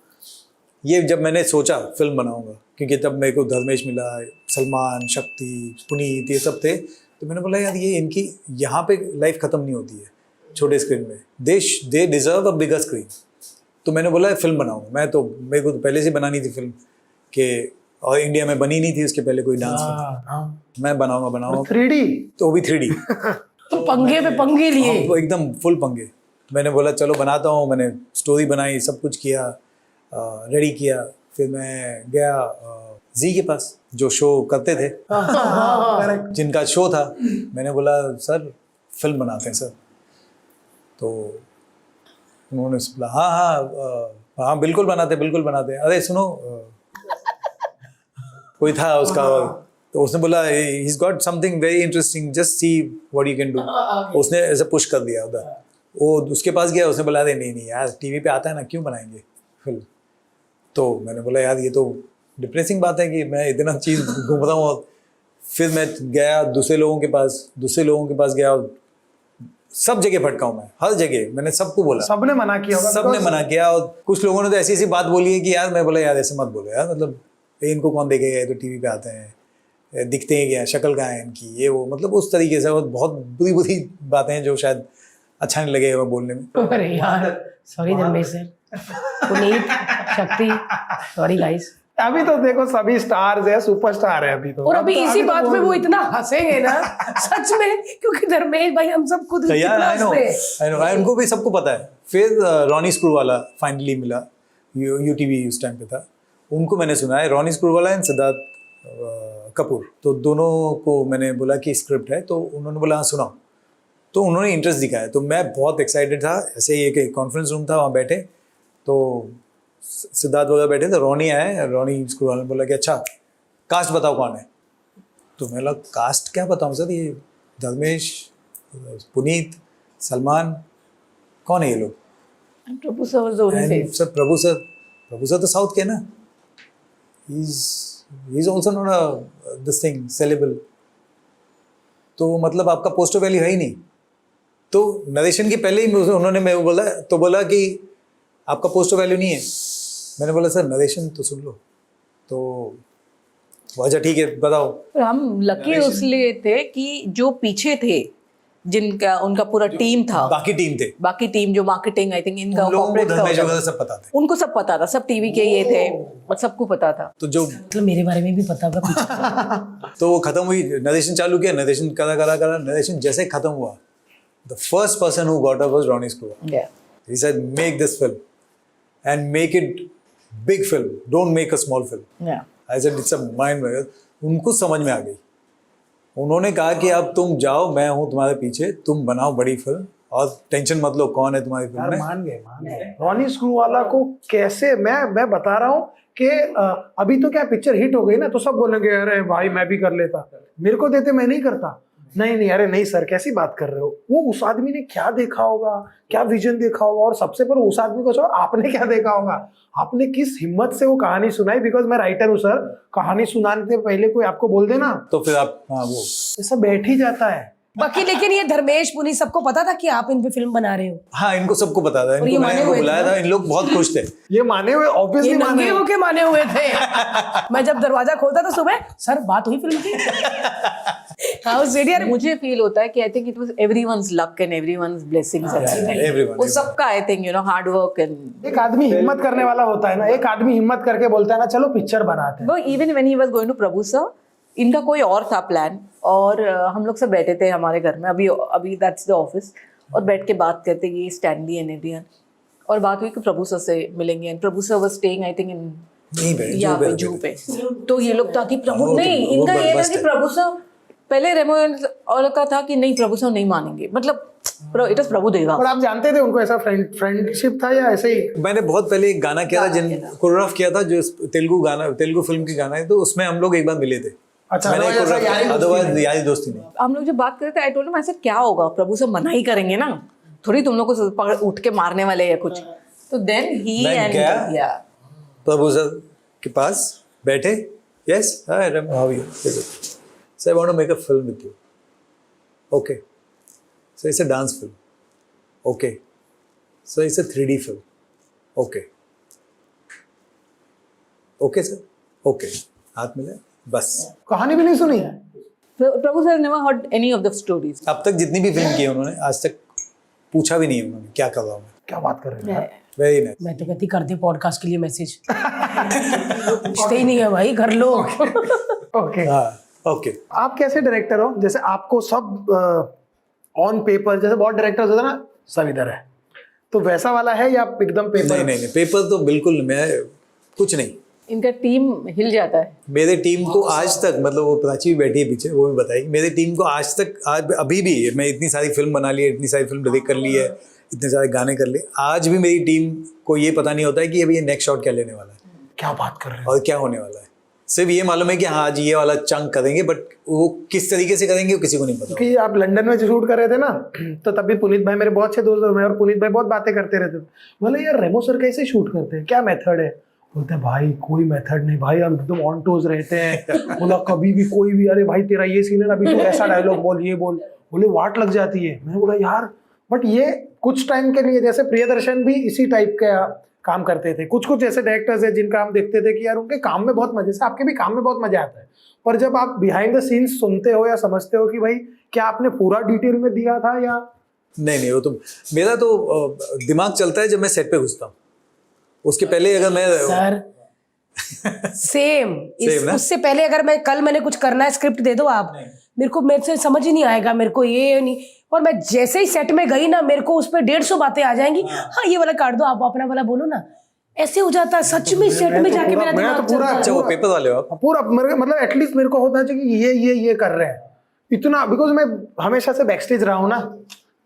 ये जब मैंने सोचा फिल्म बनाऊंगा, क्योंकि तब मेरे को धर्मेश मिला, सलमान, शक्ति, पुनीत, ये सब थे, तो मैंने बोला यार ये इनकी यहाँ पे लाइफ ख़त्म नहीं होती है छोटे स्क्रीन में, they deserve a bigger screen. तो मैंने बोला फिल्म बनाऊंगा मैं. तो मेरे को तो पहले से बनानी थी फिल्म के, और इंडिया में बनी नहीं थी उसके पहले कोई डांस फिल्म. मैं बनाऊंगा 3D, तो वो भी 3D. तो पंगे पे पंगे लिए. वो एकदम फुल पंगे. मैंने बोला चलो बनाता हूँ. मैंने स्टोरी बनाई, सब कुछ किया, रेडी किया, फिर मैं गया जी के पास जो शो करते थे, जिनका शो था। मैंने बोला सर फिल्म बनाते हैं सर। तो उन्होंने बोला हाँ हाँ हाँ बिल्कुल बनाते हैं। अरे सुनो कोई था उसका, तो उसने बोला ही is got something very interesting, just see what you can do. उसने ऐसे पुश कर दिया उधर। वो उसके पास गया, उसने बोला अरे नहीं यार टीवी पे आता है ना, क्यों बनाएंगे फिल्म। तो मैंने बोला यार ये तो डिप्रेसिंग बात है कि मैं इतना चीज़ घूम रहा हूँ। फिर मैं गया दूसरे लोगों के पास गया, सब जगह भटका हूँ मैं, हर जगह मैंने सबको बोला, सबने मना किया होगा, सबने मना किया। और कुछ लोगों ने तो ऐसी बात बोली है कि यार, मैं बोला यार ऐसे मत बोलो यार, मतलब इनको कौन देखेगा, ये तो टीवी पे आते हैं, दिखते हैं क्या, शक्ल कहाँ है इनकी, ये वो, मतलब उस तरीके से बहुत बुरी बातें हैं जो शायद अच्छा नहीं लगेगा बोलने में। अरे यार सॉरी धर्मेश सर, पुनीत, शक्ति, सॉरी गाइस। अभी तो देखो सभी स्टार्स है, सुपरस्टार है अभी तो। और अभी इसी बात पे वो इतना हंसेंगे ना सच में, क्योंकि धर्मेश भाई हम सब खुद उनको भी सबको पता है। फिर रॉनी स्क्रूवाला फाइनली मिला, यूटीवी उस टाइम पे था, उनको मैंने सुना है, रॉनी स्क्रूवाला एंड सिद्धार्थ कपूर, तो दोनों को मैंने बोला कि स्क्रिप्ट है, तो उन्होंने बोला हाँ सुनाओ। तो उन्होंने इंटरेस्ट दिखाया, तो मैं बहुत एक्साइटेड था। ऐसे ही एक कॉन्फ्रेंस रूम था, वहाँ बैठे, तो सिद्धार्थ वगैरह बैठे थे, रॉनी आए, रॉनी स्क्रूवाला ने बोला कि अच्छा कास्ट बताओ कौन है। तो मैं लगा कास्ट क्या बताऊँ सर, ये धर्मेश, पुनीत, सलमान, कौन है ये लोग। Prabhu sir was the only face. Sir Prabhu sir तो साउथ के ना, he is also not a this thing sellable, तो मतलब आपका पोस्टर वैल्यू है ही नहीं। तो नरेशन के पहले ही उन्होंने मैं बोला कि आपका पोस्टर वैल्यू नहीं है। मैंने बोला सर नरेशन तो सुन लो। तो अच्छा ठीक है बताओ। हम लकी इसलिए थे कि जो पीछे थे, जिनका उनका पूरा टीम था, बाकी टीम जो मार्केटिंग आई थिंक इनका कॉर्पोरेट था, सब पता था, उनको सब पता था, सब टीवी के ये थे और सबको पता था। तो जो मतलब मेरे बारे में भी पता होगा पीछे। तो वो खत्म हुई, नरेशन चालू किया, नरेशन करा, नरेशन जैसे खत्म हुआ, the first person who got up was Ronnie Screwvala. He said make this film and make it big film, don't make a small film. I said it's a mind blower. उनको समझ में आ गई, उन्होंने कहा कि अब तुम जाओ, मैं हूं तुम्हारे पीछे, तुम बनाओ बड़ी फिल्म और टेंशन मत लो कौन है तुम्हारी फिल्म में। मान गए। रॉनी स्क्रूवाला को कैसे, मैं बता रहा हूँ कि अभी तो क्या पिक्चर हिट हो गई ना, तो सब बोलेंगे अरे भाई मैं भी कर लेता, मेरे को देते मैं नहीं करता। नहीं अरे नहीं सर कैसी बात कर रहे हो। वो उस आदमी ने क्या देखा होगा, क्या विजन देखा होगा, और सबसे पर उस आदमी को छोड़ो आपने क्या देखा होगा, आपने किस हिम्मत से वो कहानी सुनाई। बिकॉज मैं राइटर हूँ सर, कहानी सुनाने से पहले कोई आपको बोल देना तो फिर आप वो ऐसा बैठ ही जाता है। बाकी लेकिन ये धर्मेश पुनीत सबको पता था कि आप इन पे फिल्म बना रहे हो। हाँ इनको सबको पता था, इनको मैंने बुलाया था, इन लोग बहुत खुश थे। ये माने हुए ऑब्वियसली नंगे होके माने हुए थे। मैं जब दरवाजा खोलता था सुबह, सर बात हुई फिल्म की। मुझे फील होता है कि आई think it was everyone's luck and everyone's blessings. वो सबका I think hard work and एक आदमी हिम्मत करने वाला होता है ना, एक आदमी हिम्मत करके बोलता है ना चलो पिक्चर बनाते हैं। वो even when he was going to Prabhu sir, इनका कोई और था प्लान, और हम लोग सब बैठे थे हमारे घर में, अभी दैट्स द ऑफिस, और बैठ के बात करते ये स्टैनली एंड एड्रियन, और बात हुई कि प्रभु सर से मिलेंगे, and Prabhu sir was staying I think in यहाँ पे जू पे। तो ये लोग था कि प्रभु नहीं, इनका ये था कि प्रभु सर पहले रेमो और का था कि नहीं प्रभु सर नहीं मानेंगे, मतलब इट इज प्रभु देगा। और आप जानते थे उनको ऐसा फ्रेंडशिप था या ऐसे ही? मैंने बहुत पहले एक गाना किया था, कोरियोग्राफ किया था, जो तेलुगु फिल्म की गाना है, तो उसमें हम लोग एक बार मिले थे। अच्छा, अदरवाइज यारी दोस्ती नहीं। हम लोग जब बात करते थे, आई टोल्ड हिम ऐसे क्या होगा, प्रभु सर मना ही करेंगे ना, थोड़ी तुम लोग को पकड़ उठ के मारने वाले या कुछ। तो then he and Prabhu sir के पास बैठे, yes how you, so I want to make a film with you, okay, so it's a dance film, okay, so it's a 3D film, okay okay sir, okay, हाथ मिले बस। कहानी भी नहीं सुनी? Prabhu sir never heard any of the stories. अब तक जितनी भी फिल्म की है उन्होंने, आज तक पूछा भी नहीं उन्होंने क्या कर रहा हूँ मैं। क्या बात कर रहे हैं? Very nice. मैं तो कहती कर दे पॉडकास्ट के लिए मैसेज। पूछते ही नहीं है भाई, कर लो। Okay okay. आप कैसे डायरेक्टर हो, जैसे आपको सब ऑन पेपर, जैसे बहुत डायरेक्टर्स होता है ना सब इधर है, तो वैसा वाला है या एकदम पेपर? नहीं पेपर तो बिल्कुल, मैं कुछ नहीं, इनका टीम हिल जाता है। मेरे टीम को आज तक, मतलब वो प्राची भी बैठी है पीछे, वो भी बताएगी, मेरी टीम को आज तक, आज अभी भी मैं इतनी सारी फिल्म बना ली है, इतनी सारी फिल्म डायरेक्ट कर ली है, इतने सारे गाने कर लिए, आज भी मेरी टीम को ये पता नहीं होता है कि अभी ये नेक्स्ट शॉट क्या लेने वाला है, क्या बात कर रहे हो। और क्या होने वाला है। सिर्फ ये मालूम है कि हाँ आज ये वाला चंक करेंगे, बट वो किस तरीके से करेंगे वो किसी को नहीं पता। क्योंकि आप लंदन में शूट कर रहे थे ना, तो तभी पुनीत भाई मेरे बहुत अच्छे दोस्त हैं, मैं और पुनीत भाई बहुत बातें करते रहते थे। बोले यार रेमो सर कैसे शूट करते हैं, क्या मेथड है? बोलते हैं भाई कोई मेथड नहीं भाई, हम एकदम ऑन टोज रहते हैं। बोला कभी भी कोई भी, अरे भाई तेरा ये सीन है ना, अभी तो ऐसा डायलॉग बोल, ये बोल, बोले वाट लग जाती है। मैंने बोला यार बट ये कुछ टाइम के लिए, जैसे प्रियदर्शन भी इसी टाइप का काम करते थे। कुछ कुछ ऐसे डायरेक्टर्स है जिनका हम देखते थे कि यार उनके काम में बहुत मजे से, आपके भी काम में बहुत मजा आता है, पर जब आप बिहाइंड द सीन्स सुनते हो या समझते हो कि भाई क्या आपने पूरा डिटेल में दिया था या नहीं, वो तो मेरा तो दिमाग चलता है जब मैं सेट पे घुसता हूँ। उसके पहले अगर मैं सर सेम ना? उससे पहले अगर मैंने कुछ करना है, स्क्रिप्ट दे दो आप, मेरे से समझ ही नहीं आएगा, मेरे को ये नहीं, और मैं जैसे ही सेट में गई ना, मेरे को उस पर 150 बातें आ जाएंगी। हाँ ये वाला काट दो, आप अपना वाला बोलो ना, ऐसे हो जाता है सच में। सेट में जाके मेरा दिमाग चलता है। अच्छा वो पेपर वाले हो आप? पूरा मतलब एटलीस्ट मेरे को होता है कि ये कर रहे हैं इतना, बिकॉज मैं हमेशा से बैक स्टेज रहा हूँ ना,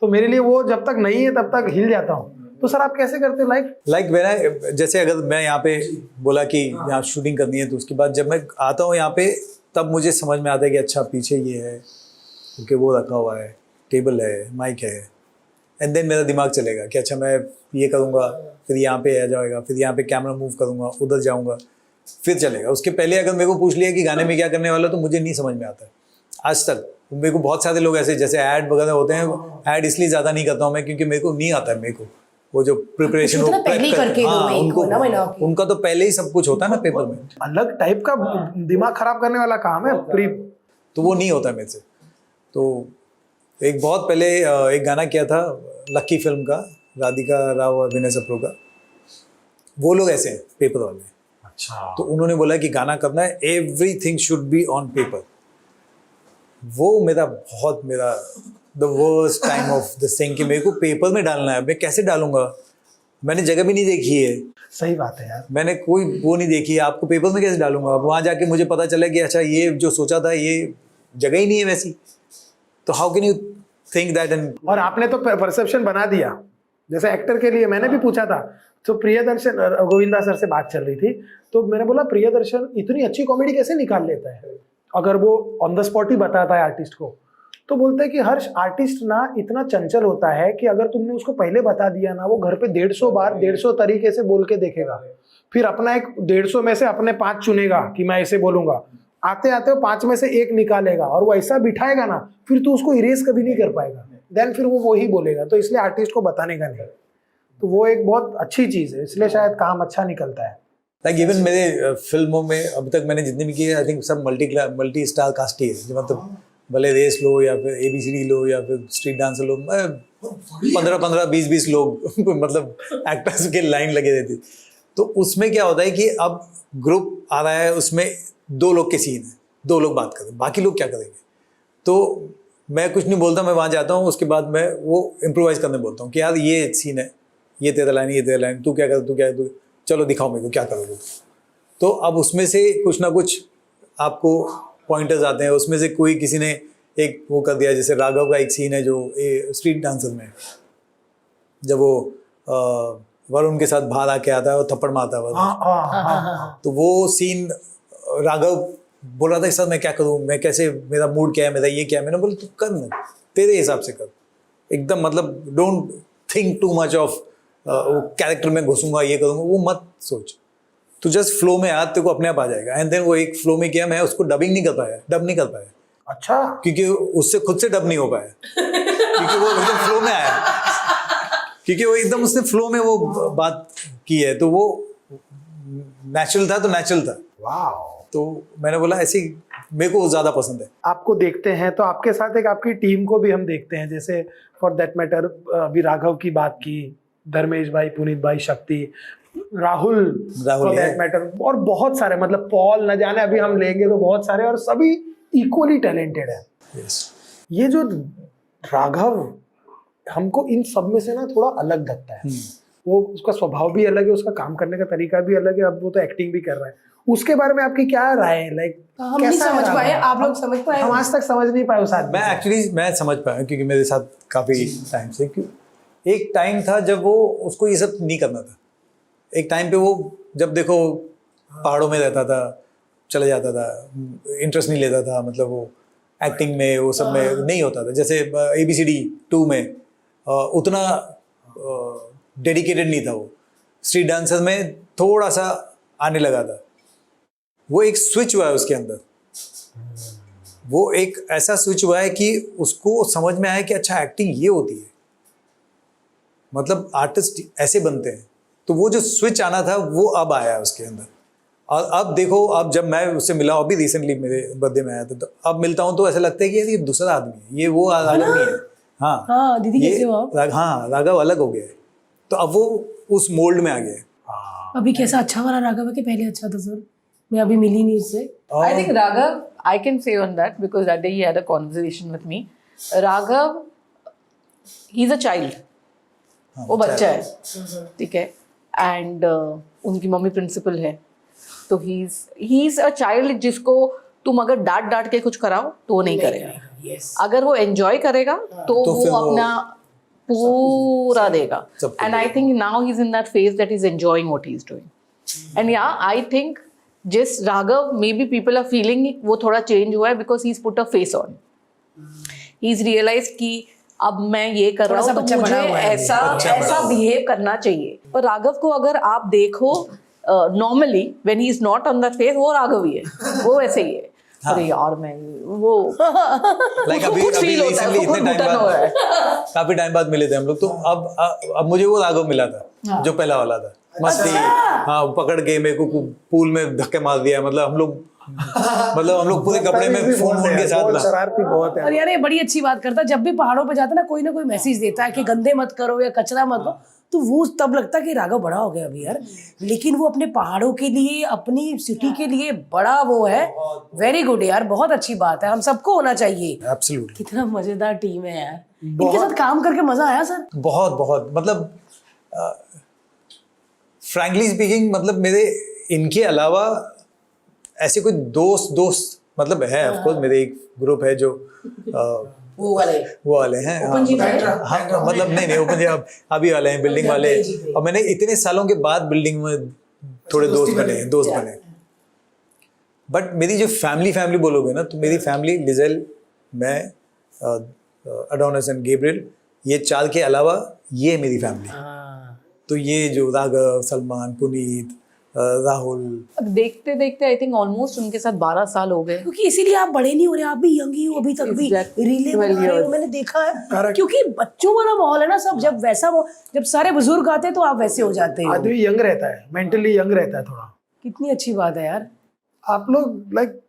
तो मेरे लिए वो जब तक नहीं है तब तक हिल जाता हूँ। तो सर आप कैसे करते हो? लाइक मेरा, जैसे अगर मैं यहाँ पे बोला कि यहाँ शूटिंग करनी है, तो उसके बाद जब मैं आता हूँ यहाँ पे, तब मुझे समझ में आता है कि अच्छा पीछे ये है, क्योंकि वो रखा हुआ है, टेबल है, माइक है, एंड देन मेरा दिमाग चलेगा कि अच्छा मैं ये करूँगा, फिर यहाँ पे आ जाएगा, फिर यहाँ पे कैमरा मूव करूँगा, उधर जाऊँगा, फिर चलेगा। उसके पहले अगर मेरे को पूछ लिया कि गाने में क्या करने वाला, तो मुझे नहीं समझ में आता है आज तक। मेरे को बहुत सारे लोग ऐसे, जैसे ऐड वगैरह होते हैं, ऐड इसलिए ज़्यादा नहीं करता हूँ मैं क्योंकि मेरे को नहीं आता है, मेरे को वो जो प्रिपरेशन उनका तो पहले ही सब कुछ होता है ना पेपर में, अलग टाइप का दिमाग खराब करने वाला काम है प्री, तो वो नहीं होता मेरे से। तो एक बहुत पहले एक गाना किया था लक्की फिल्म का, राधिका राव और विनय सप्रो का, वो लोग ऐसे हैं पेपर वाले। अच्छा। तो उन्होंने बोला कि गाना करना है, everything should be on paper. वो मेरा the worst time of this thing कि मेरे को पेपर में डालना है, मैं कैसे डालूंगा, मैंने जगह भी नहीं देखी है। सही बात है यार, मैंने कोई वो नहीं देखी है, आपको पेपर में कैसे डालूंगा? वहां जाके मुझे पता चला कि अच्छा ये जो सोचा था ये जगह ही नहीं है वैसी, तो how can you think that? And और आपने तो परसेप्शन बना दिया। जैसे एक्टर के लिए मैंने भी पूछा था, तो प्रियदर्शन, गोविंदा सर से बात चल रही थी, तो मैंने बोला प्रियदर्शन इतनी अच्छी कॉमेडी कैसे निकाल लेता है अगर वो ऑन द स्पॉट ही बताता है आर्टिस्ट को? तो बोलते हैं कि हर आर्टिस्ट ना इतना चंचल होता है कि अगर तुमने उसको पहले बता दिया ना, वो घर पे 150 बार 150 तरीके से बोल के देखेगा, फिर अपना एक 150 में से अपने 5 चुनेगा कि मैं ऐसे बोलूंगा, आते आते वो 5 में से 1 निकालेगा, और वो ऐसा बिठाएगा ना, फिर तो उसको इरेज कभी नहीं कर पाएगा, देन फिर वो वही बोलेगा। तो इसलिए आर्टिस्ट को बताने का नहीं, तो वो एक बहुत अच्छी चीज़ है, इसलिए शायद काम अच्छा निकलता है। लाइक इवन मेरे फिल्मों में अब तक मैंने जितने भी किए, आई थिंक सब मल्टी स्टार कास्ट ही है। मतलब भले रेस लो या फिर ABCD लो या फिर स्ट्रीट डांसर लो, 15-15, 20-20 लोग मतलब एक्टर्स के लाइन लगे रहती। तो उसमें क्या होता है कि अब ग्रुप आ रहा है, उसमें 2 लोग के सीन है, 2 लोग बात करें, बाकी लोग क्या करेंगे? तो मैं कुछ नहीं बोलता, मैं वहाँ जाता हूँ, उसके बाद मैं वो इम्प्रोवाइज करने बोलता हूँ कि यार ये सीन है, ये तेरा लाइन, ये तेरा लाइन, तू क्या कर, चलो दिखाओ मेरे को क्या करोगे। तो अब उसमें से कुछ ना कुछ आपको पॉइंटर्स आते हैं, उसमें से कोई किसी ने एक वो कर दिया, जैसे राघव का एक सीन है जो स्ट्रीट डांसर में, जब वो वरुण के साथ बाहर आके आता है और थप्पड़ मारता है वरुण, तो वो सीन राघव बोल रहा था सर मैं क्या करूँ, मैं कैसे, मेरा मूड क्या है, मेरा ये क्या है। मैंने बोला तू कर, ना तेरे हिसाब से कर, एकदम मतलब don't think too much of वो कैरेक्टर में घुसूंगा, ये करूँगा, वो मत सोच, तो जस्ट फ्लो में आ, तेरे को अपने आप आ जाएगा। एंड देन वो एक फ्लो में किया, मैं उसको डब नहीं कर पाया। अच्छा, क्योंकि उससे खुद से डब नहीं हो पाया क्योंकि वो एकदम फ्लो में आया, क्योंकि वो एकदम उसने फ्लो में वो बात की है, तो वो नेचुरल था। वाह। तो मैंने बोला ऐसी मेरे को ज़्यादा पसंद है। आपको देखते हैं तो आपके साथ एक आपकी टीम को भी हम देखते हैं, जैसे फॉर दैट मैटर अभी राघव की बात की, धर्मेश भाई, पुनीत भाई, शक्ति, राहुल फॉर दैट मैटर, और बहुत सारे, मतलब पॉल, न जाने अभी हम लेंगे तो बहुत सारे, और सभी इक्वली टैलेंटेड है। yes. ये जो राघव हमको इन सब में से ना थोड़ा अलग लगता है, वो उसका स्वभाव भी अलग है, उसका काम करने का तरीका भी अलग है, अब वो तो एक्टिंग भी कर रहा है। उसके बारे में आपकी क्या राय है? लाइक हम नहीं समझ पाए, आप लोग समझ पाए? हम आज तक समझ नहीं पाए उस आदमी मैं एक्चुअली मैं समझ पाया क्योंकि मेरे साथ काफ़ी टाइम से, एक टाइम था जब वो उसको ये सब नहीं करना था। एक टाइम पे वो जब देखो पहाड़ों में रहता था, चले जाता था, इंटरेस्ट नहीं लेता था, मतलब वो एक्टिंग में वो सब में नहीं होता था। जैसे ABCD 2 में उतना डेडिकेटेड नहीं था वो। स्ट्रीट डांसर में थोड़ा सा आने लगा था। वो एक स्विच हुआ है उसके अंदर, वो एक ऐसा स्विच हुआ है कि उसको समझ में आया कि अच्छा एक्टिंग ये होती है, मतलब आर्टिस्ट ऐसे बनते हैं। तो वो जो स्विच आना था वो अब आया उसके अंदर। और अब देखो, अब जब मैं उससे मिला, अभी रिसेंटली मेरे बर्थडे में आया था, तो अब मिलता हूँ तो ऐसा लगता है कि यार ये दूसरा आदमी है, ये वो राघव नहीं है। हाँ हाँ दीदी कैसे हो आप? हाँ राघव अलग हो गया है, तो अब वो उस मोल्ड में आ गया है। अभी कैसा अच्छा वाला राघव है कि पहले अच्छा था सर? मैं अभी मिली नहीं उससे। I think Raghav, I can say on that because that day he had a conversation with me. Raghav, he's a child. वो बच्चा है, ठीक है, एंड उनकी मम्मी प्रिंसिपल है, तो he's a child जिसको तुम अगर डांट के कुछ कराओ तो वो नहीं करेगा। अगर वो एंजॉय करेगा तो फिर वो वो अपना पूरा देगा। And I think now he is in that phase that is enjoying what he is doing. And yeah I think जिस Raghav maybe people are feeling वो थोड़ा चेंज हुआ है because he is put a face on, he is realize कि अब मैं ये कर रहा हूँ तो मुझे ऐसा बिहेव करना चाहिए। पर राघव को अगर आप देखो normally when he is not on that face, वो राघव ही है, वो वैसे ही है। अरे यार मैं वो लाइक अभी रिसेंटली इतने टाइम बाद, काफी टाइम बाद मिले थे हम लोग, तो अब मुझे वो राघव मिला था जो पहला वाला था। मस्ती, हाँ, पकड़ के मेरे को पूल में धक्के मार दिया, मतलब हम लोग पूरे कपड़े में फोन के साथ। शरारती बहुत है। और यार ये बड़ी अच्छी बात करता है, जब भी पहाड़ों पे जाता है ना कोई मैसेज देता है कि गंदे मत करो या कचरा मत दो, तो वो तब लगता है कि राघव बड़ा हो गया अभी यार, लेकिन वो अपने पहाड़ों के लिए, अपनी सिटी के लिए बड़ा वो है। वेरी गुड यार, बहुत अच्छी बात है, हम सबको होना चाहिए। एब्सोल्युटली। कितना मजेदार टीम है यार, इनके साथ काम करके मजा आया सर? बहुत मतलब फ्रैंकली स्पीकिंग, मतलब मेरे इनके अलावा ऐसे कोई दोस्त मतलब है। ऑफ कोर्स मेरे एक ग्रुप है जो वो वाले हैं। हाँ, मतलब नहीं ओपन जी अभी वाले हैं, बिल्डिंग वाले। और मैंने इतने सालों के बाद बिल्डिंग में थोड़े दोस्त बने। बट मेरी जो फैमिली बोलोगे ना, तो मेरी फैमिली लिजेल, मैं, अडोनिस एंड गैब्रियल, ये 4 के अलावा ये मेरी फैमिली। तो ये जो राघव, सलमान, पुनीत, राहुल, अब देखते देखते आई थिंक ऑलमोस्ट उनके साथ 12 साल हो गए, क्योंकि इसीलिए आप बड़े नहीं हो रहे, आप भी यंग ही हो अभी तक भी रीले बना रहे हो, मैंने देखा है। क्योंकि बच्चों वाला माहौल है ना सब, जब सारे बुजुर्ग आते हैं तो आप वैसे हो जाते हो। आदमी यंग रहता है, मेंटली यंग रहता है थोड़ा। कितनी अच्छी बात है यार। आप लोग लाइक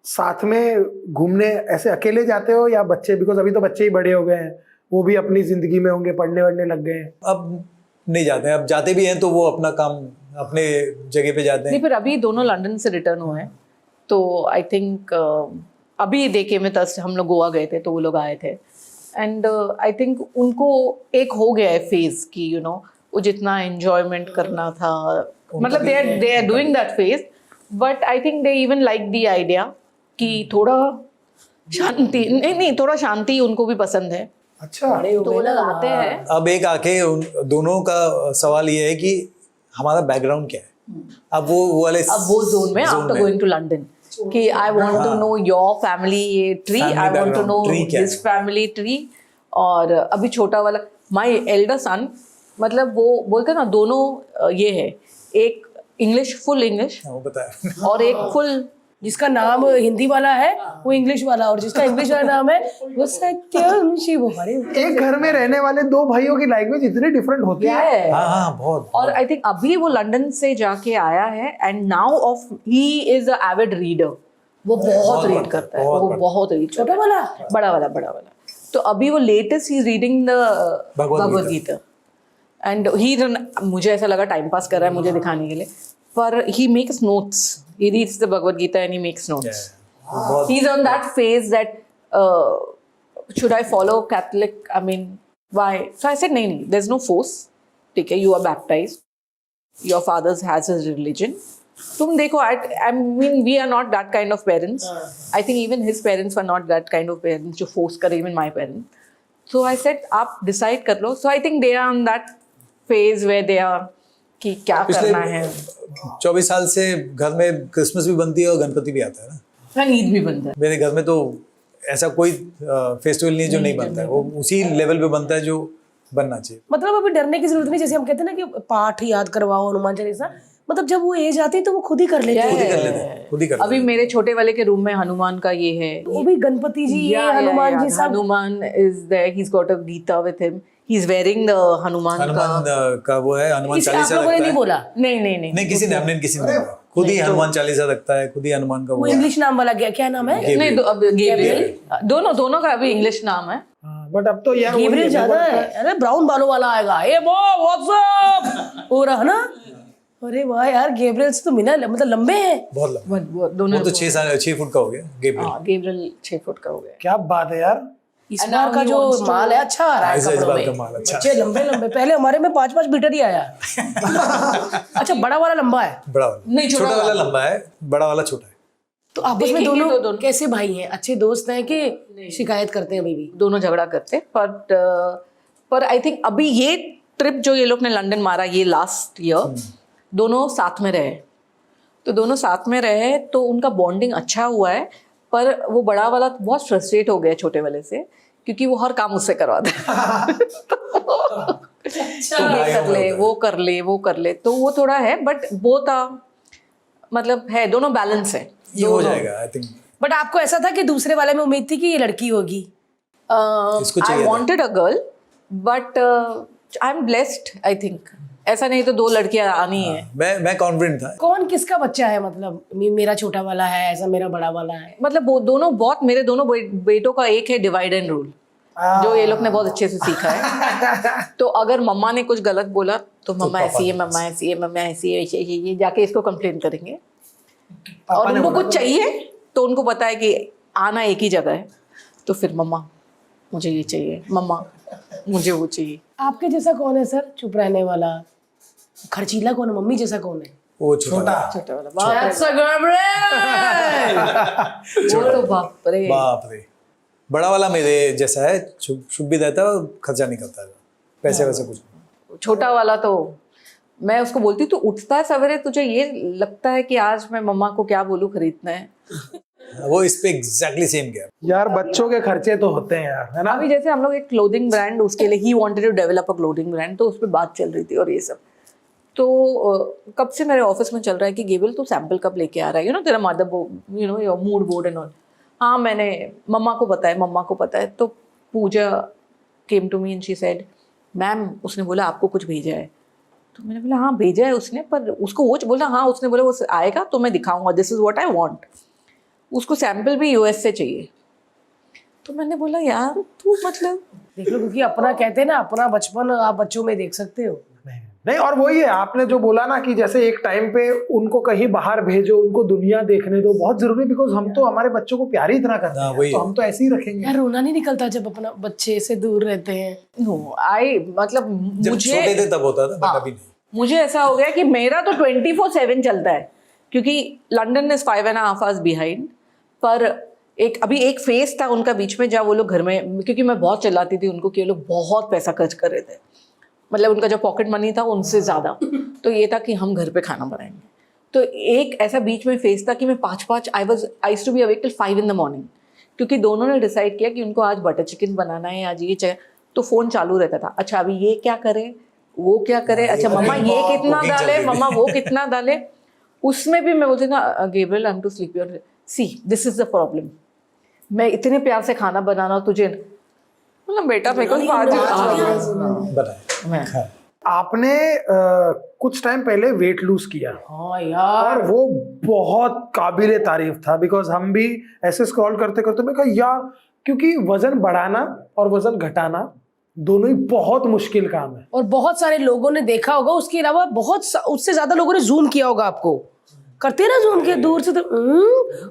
साथ में घूमने ऐसे अकेले जाते हो या बच्चे? बिकॉज अभी तो बच्चे ही बड़े हो गए हैं, वो भी अपनी जिंदगी में होंगे, पढ़ने वढ़ने लग गए हैं। अब नहीं जाते हैं, अब जाते भी हैं तो वो अपना काम अपने जगह पे जाते हैं। नहीं, फिर अभी दोनों लंदन से रिटर्न हुए हैं, तो आई थिंक अभी देखे में हम लोग गोवा गए थे तो वो लोग आए थे, एंड आई थिंक उनको एक हो गया है फेज कि वो जितना एंजॉयमेंट करना था, मतलब they are doing that phase, but I think they even like the idea कि थोड़ा शांति, नहीं थोड़ा शांति उनको भी पसंद है। अच्छा, तो वो लोग आते हैं। अब एक आके उन दोनों का सवाल ये है कि हमारा बैकग्राउंड क्या है। अब वो जोन में आफ्टर गोइंग टू लंदन कि I want to know your family tree, I want to know this family tree. और अभी छोटा वाला माय एल्डर सन, मतलब वो बोलते ना दोनों ये है, एक इंग्लिश फुल इंग्लिश और एक फुल, जिसका नाम हिंदी वाला है वो इंग्लिश वाला, और जिसका इंग्लिश वाला नाम है वो सत्यवंशी। एक घर में रहने वाले 2 भाइयों की लैंग्वेज इतनी डिफरेंट होती है। हाँ, बहुत। और आई थिंक अभी वो लंदन से जाके आया है, and now he is a Avid reader. वो बहुत रीड करता है, वो बहुत रीड। छोटा वाला, बड़ा वाला। तो अभी वो latest he reading the Bhagavad Gita, and he, मुझे ऐसा लगा टाइम पास कर रहा है मुझे दिखाने के लिए, पर he makes notes. He reads the Bhagavad Gita and he makes notes. Yeah. He's on that phase that should I follow Catholic? I mean, why? So I said, no, there's no force. ठीक है, you are baptise, your father's has his religion, तुम देखो, I mean we are not that kind of parents. I think even his parents were not that kind of parents जो force करे, even my parents. So I said आप decide कर लो. So I think they are on that phase way they are कि क्या करना है. 24 साल से घर में क्रिसमस भी बनती है और गणपति भी आता है ना. ईद भी बनता है मेरे घर में तो ऐसा कोई फेस्टिवल नहीं है जो नहीं बनता है. वो उसी लेवल पे बनता है जो बनना चाहिए. मतलब अभी डरने की जरूरत नहीं, जैसे हम कहते हैं ना कि पाठ याद करवाओ हनुमान चालीसा, मतलब जब वो एज आती है तो वो खुद ही कर लेते हैं. खुद ही कर लेते हैं, खुद ही कर लेते अभी मेरे छोटे वाले के रूम में हनुमान का ये है. वो भी गणपति जी, ये हनुमान जी सब. Hanuman is there, he is got a Gita with him, he is wearing the Hanuman का वो है. हनुमान किसी आप चालीसा लोगों ने रखता नहीं है. बोला? नहीं नहीं, हमने किसी ने नहीं बोला. खुद ही हनुमान चालीसा रखता है, खुद ही हनुमान का वो वो इंग्लिश नाम वाला क्या नाम है? नहीं, अब गेब्रियल, दोनों का अभी इंग्लिश नाम है. बट अब तो यार वही गेब्रियल है, ज्यादा है. अरे ब्राउन बालों वाला आएगा, ए वो व्हाट्सअप हो रहा ना. अरे वाह यार, गेब्रियल से तो मिला, मतलब लंबे हैं. बहुत लंबा. वो दोनों. वो तो 6 फुट का हो गया गेब्रियल. हाँ, गेब्रियल 6 फुट का हो गया. क्या बात है यार. इस बार का जो माल है अच्छा आ रहा है इस कपड़ों बार में. का माल अच्छा बच्चे लंबे पहले हमारे में 5-5 मीटर ही आया. अच्छा, बड़ा वाला लंबा है. बड़ा वाला नहीं, छोटा वाला लंबा है, बड़ा वाला छोटा है. तो आपस में दोनों कैसे भाई हैं? अच्छे दोस्त हैं कि शिकायत करते हैं अभी भी? दोनों झगड़ा करते हैं. पर आई थिंक अभी ये ट्रिप जो ये लोग ने लंदन मारा ये लास्ट ईयर, दोनों साथ में रहे, तो दोनों साथ में रहे तो उनका बॉन्डिंग अच्छा हुआ है. पर वो बड़ा वाला बहुत फ्रस्ट्रेट हो गया छोटे वाले से, क्योंकि वो हर काम उससे करवाता है. तो ये कर ले, वो कर ले, तो वो थोड़ा है. बट बोथ मतलब है, दोनों बैलेंस है. ये हो जाएगा आई थिंक. बट आपको ऐसा था कि दूसरे वाले में उम्मीद थी कि ये लड़की होगी? इसको चाहिए आई था. Wanted a girl, but I am blessed. I think ऐसा नहीं तो 2 लड़कियां आनी है. मैं कॉन्फिडेंट था. कौन किसका बच्चा है? मतलब मेरा छोटा वाला है ऐसा, मेरा बड़ा वाला है? मतलब वो दोनों बहुत, मेरे दोनों बेटों का एक है डिवाइड एंड रूल, जो ये लोग ने बहुत अच्छे से सीखा है. तो अगर मम्मा ने कुछ गलत बोला तो मम्मा ऐसी है, मम्मा ऐसी है, मम्मा ऐसी है, ये जाके इसको कंप्लेन करेंगे. और उनको कुछ चाहिए तो उनको पता है कि आना एक ही जगह है, तो फिर मम्मा मुझे ये चाहिए, मम्मा मुझे वो चाहिए. आपके जैसा कौन है सर, चुप रहने वाला? खर्चीला कौन है? मम्मी जैसा कौन है? वो छोटा वाला. वो तो बाप रे. बाप रे. बड़ा वाला मेरे जैसा है, शुभ भी रहता है और खर्चा नहीं करता है, पैसे वैसे कुछ नहीं. छोटा वाला तो मैं उसको बोलती तू उठता है सवेरे, तुझे ये लगता है कि आज मैं मम्मा को क्या बोलूं खरीदना है. वो इस पे एग्जैक्टली सेम गया. यार बच्चों के खर्चे तो होते हैं यार, है ना. अभी जैसे हम लोग एक क्लोथिंग ब्रांड, उसके लिए he wanted to develop a clothing brand, तो उस पर बात चल रही थी और ये सब. तो कब से मेरे ऑफिस में चल रहा है कि गेबल तू सैम्पल कब लेके आ रहा है, यू नो तेरा mother board, you know your mood board and all. हाँ मैंने, मम्मा को पता है. तो Pooja came to me and she said ma'am उसने बोला आपको कुछ भेजा है. तो मैंने बोला हाँ भेजा है उसने, पर उसको वो बोला हाँ उसने बोला वो आएगा तो मैं दिखाऊंगा, this is what I want. उसको सैंपल भी यूएस से चाहिए. तो मैंने बोला यार तू मतलब देख लो, क्योंकि अपना कहते हैं ना, अपना बचपन आप बच्चों में देख सकते हो. नहीं, और वही है आपने जो बोला ना कि जैसे एक टाइम पे उनको कहीं बाहर भेजो, उनको दुनिया देखने दो, बहुत जरूरी. बिकॉज हम तो हमारे बच्चों को प्यार ही इतना करते हैं, तो हम तो ऐसे ही रखेंगे. यार रोना नहीं निकलता जब अपना बच्चे से दूर रहते हैं? नो आई मतलब जब मुझे छोटे थे तब होता था, बट अभी नहीं. मुझे ऐसा हो गया कि मेरा तो 24/7 चलता है, क्योंकि लंदन इज 5.5 hours बिहाइंड. पर अभी एक फेज था उनका बीच में जब वो लोग घर में, क्योंकि मैं बहुत चिल्लाती थी उनको कि वो लोग बहुत पैसा खर्च कर रहे थे, मतलब उनका जो पॉकेट मनी था उनसे ज़्यादा. तो ये था कि हम घर पे खाना बनाएंगे. तो एक ऐसा बीच में फेज था कि मैं 5 I used to be awake till 5 in the morning, क्योंकि दोनों ने डिसाइड किया कि उनको आज बटर चिकन बनाना है, आज ये चाहिए. तो फ़ोन चालू रहता था, अच्छा अभी ये क्या करे, वो क्या करे, अच्छा मम्मा ये कितना डाले, मम्मा वो कितना डाले. उसमें भी मैं बोलती ना Gabriel I am too sleepy, और see this is the problem, मैं इतने प्यार से खाना बनाना तुझे, मतलब बेटा मेरे को बनाए. आपने कुछ टाइम पहले वेट लूज किया. हाँ यार, और वो बहुत काबिले तारीफ था. बिकॉज हम भी ऐसे स्क्रॉल करते करते मैं कहा यार, क्योंकि वजन बढ़ाना और वजन घटाना दोनों ही बहुत मुश्किल काम है. और बहुत सारे लोगों ने देखा होगा, उसके अलावा उससे ज्यादा लोगों ने जूम किया होगा आपको. करते हैं ना जूम के दूर से, तो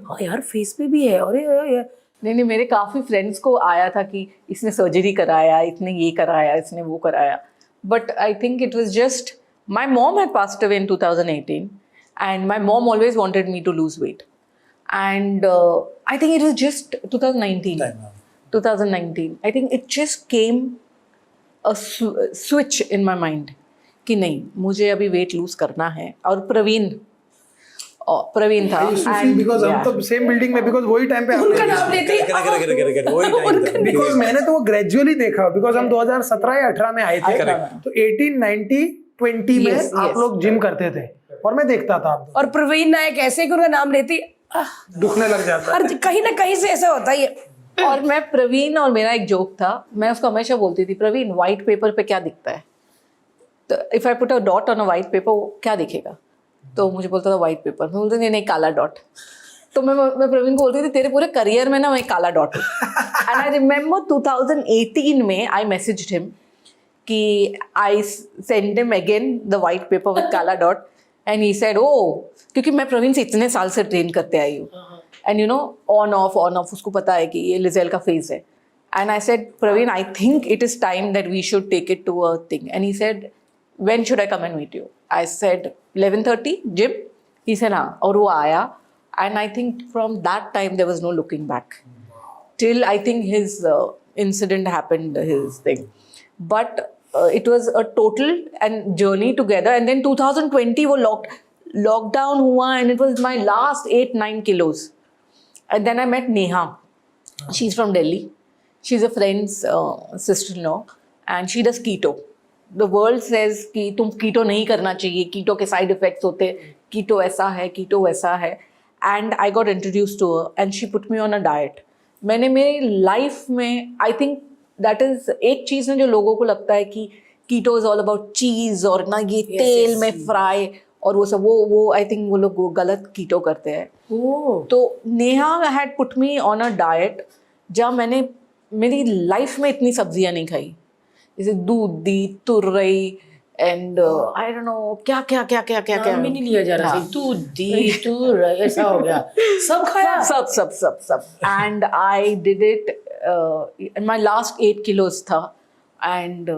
हाँ यार फेस पे भी है. अरे नहीं मेरे काफ़ी फ्रेंड्स को आया था कि इसने सर्जरी कराया, इसने ये कराया, इसने वो कराया. but I think it was just my mom had passed away in 2018, and my mom always wanted me to lose weight, and I think it was just 2019. Time, हाँ. 2019. I think it just came a switch in my mind कि नहीं, मुझे अभी weight lose करना है. और प्रवीण था, because हम तो सेम बिल्डिंग में, बिकॉज वही टाइम पे उनका नाम लेते ही वही टाइम था. बिकॉज मैंने तो वो ग्रेजुअली देखा, बिकॉज हम 2017 या 18 में आए थे, तो 18, 19, 20 में Yes, आप yes. लोग जिम करते थे और मैं देखता था आप और प्रवीण नायक ऐसे कि उनका नाम लेते ही, दुखने लग जाता. हर कहीं ना कहीं से ऐसा होता ही है. और मैं प्रवीण, और मेरा एक जोक था, मैं उसको हमेशा बोलती थी, प्रवीण व्हाइट पेपर पे क्या दिखता है, तो if I put a dot on a white paper वो क्या दिखेगा, तो मुझे बोलता था व्हाइट पेपर. मैं बोलती थी नहीं, काला डॉट. तो मैं प्रवीण को बोलती थी तेरे पूरे करियर में ना मैं काला डॉट हूँ. एंड आई रिमेम्बर 2018 में आई मैसेज्ड हिम कि I send him again the white paper with काला डॉट, एंड ही सेड ओ, क्योंकि मैं प्रवीण से इतने साल से ट्रेन करते आई हूँ, and you know on off उसको पता है कि ये लिजेल का फेज है. And I said Praveen I think it is time that we should take it to a thing. And he said when should I come and meet you? I said 11:30 gym. He said हाँ, और वो आया, and I think from that time there was no looking back till I think his incident happened, his thing. But it was a total and journey together, and then 2020 वो lockdown हुआ, and it was my last 8-9 kilos, and then I met Neha. She's from Delhi. She's a friend's sister-in-law, and she does keto. The world says कि तुम कीटो नहीं करना चाहिए, कीटो के side effects होते, कीटो ऐसा है, कीटो वैसा है. And I got introduce to her and she put me on a diet. मैंने मेरी लाइफ में, आई थिंक दैट इज एक चीज़ ना जो लोगों को लगता है कि कीटो इज ऑल अबाउट चीज़ और ना ये तेल में फ्राई और वो सब, वो आई थिंक वो लोग गलत कीटो करते हैं. तो Neha had put me on a diet जहाँ मैंने मेरी लाइफ में इतनी सब्जियाँ नहीं खाई, जैसे दूधी, तुरई एंड आई डोंट नो क्या क्या क्या क्या क्या क्या भी नहीं लिया जा रहा. दूधी तुरई ऐसा हो गया, सब खाया, सब. And I did it, my last 8 kilos था, and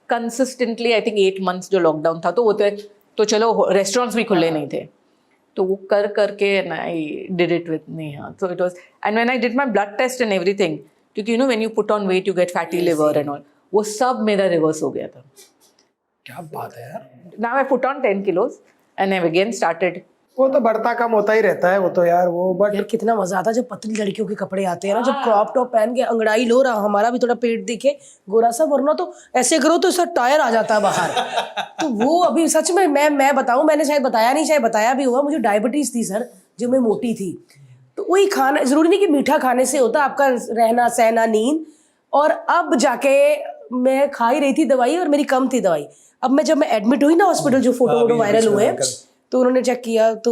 consistently I think 8 months जो लॉकडाउन था, तो वो तो चलो रेस्टोरेंट्स भी खुले नहीं थे, तो वो कर करके and I did it with Neha. So it was, and when I did my blood test and everything, क्योंकि you know when you put on weight you get fatty liver and all, वो सब मेरा रिवर्स हो गया था. क्या बात है यार. Now I put on 10 kilos and I've again started. वो तो बढ़ता कम होता ही रहता है वो तो यार, वो बट यार कितना मजा आता है जब पतली लड़कियों के कपड़े आते हैं ना, जब क्रॉप टॉप पहन के अंगड़ाई लो रहा, हमारा भी थोड़ा पेट दिखे गोरा सा, वरना तो ऐसे करो तो इसका टायर आ जाता है बाहर. तो वो अभी सच में मैं बताऊं, मैंने शायद बताया नहीं, शायद बताया भी हुआ, मुझे डायबिटीज थी सर, जब मैं मोटी थी. तो वही खाना जरूरी नहीं कि मीठा खाने से होता, आपका रहना सहना, नींद. और अब जाके मैं खा ही रही थी दवाई और मेरी कम थी दवाई. अब मैं जब मैं एडमिट हुई ना हॉस्पिटल, जो फोटो वायरल हुए, तो उन्होंने चेक किया तो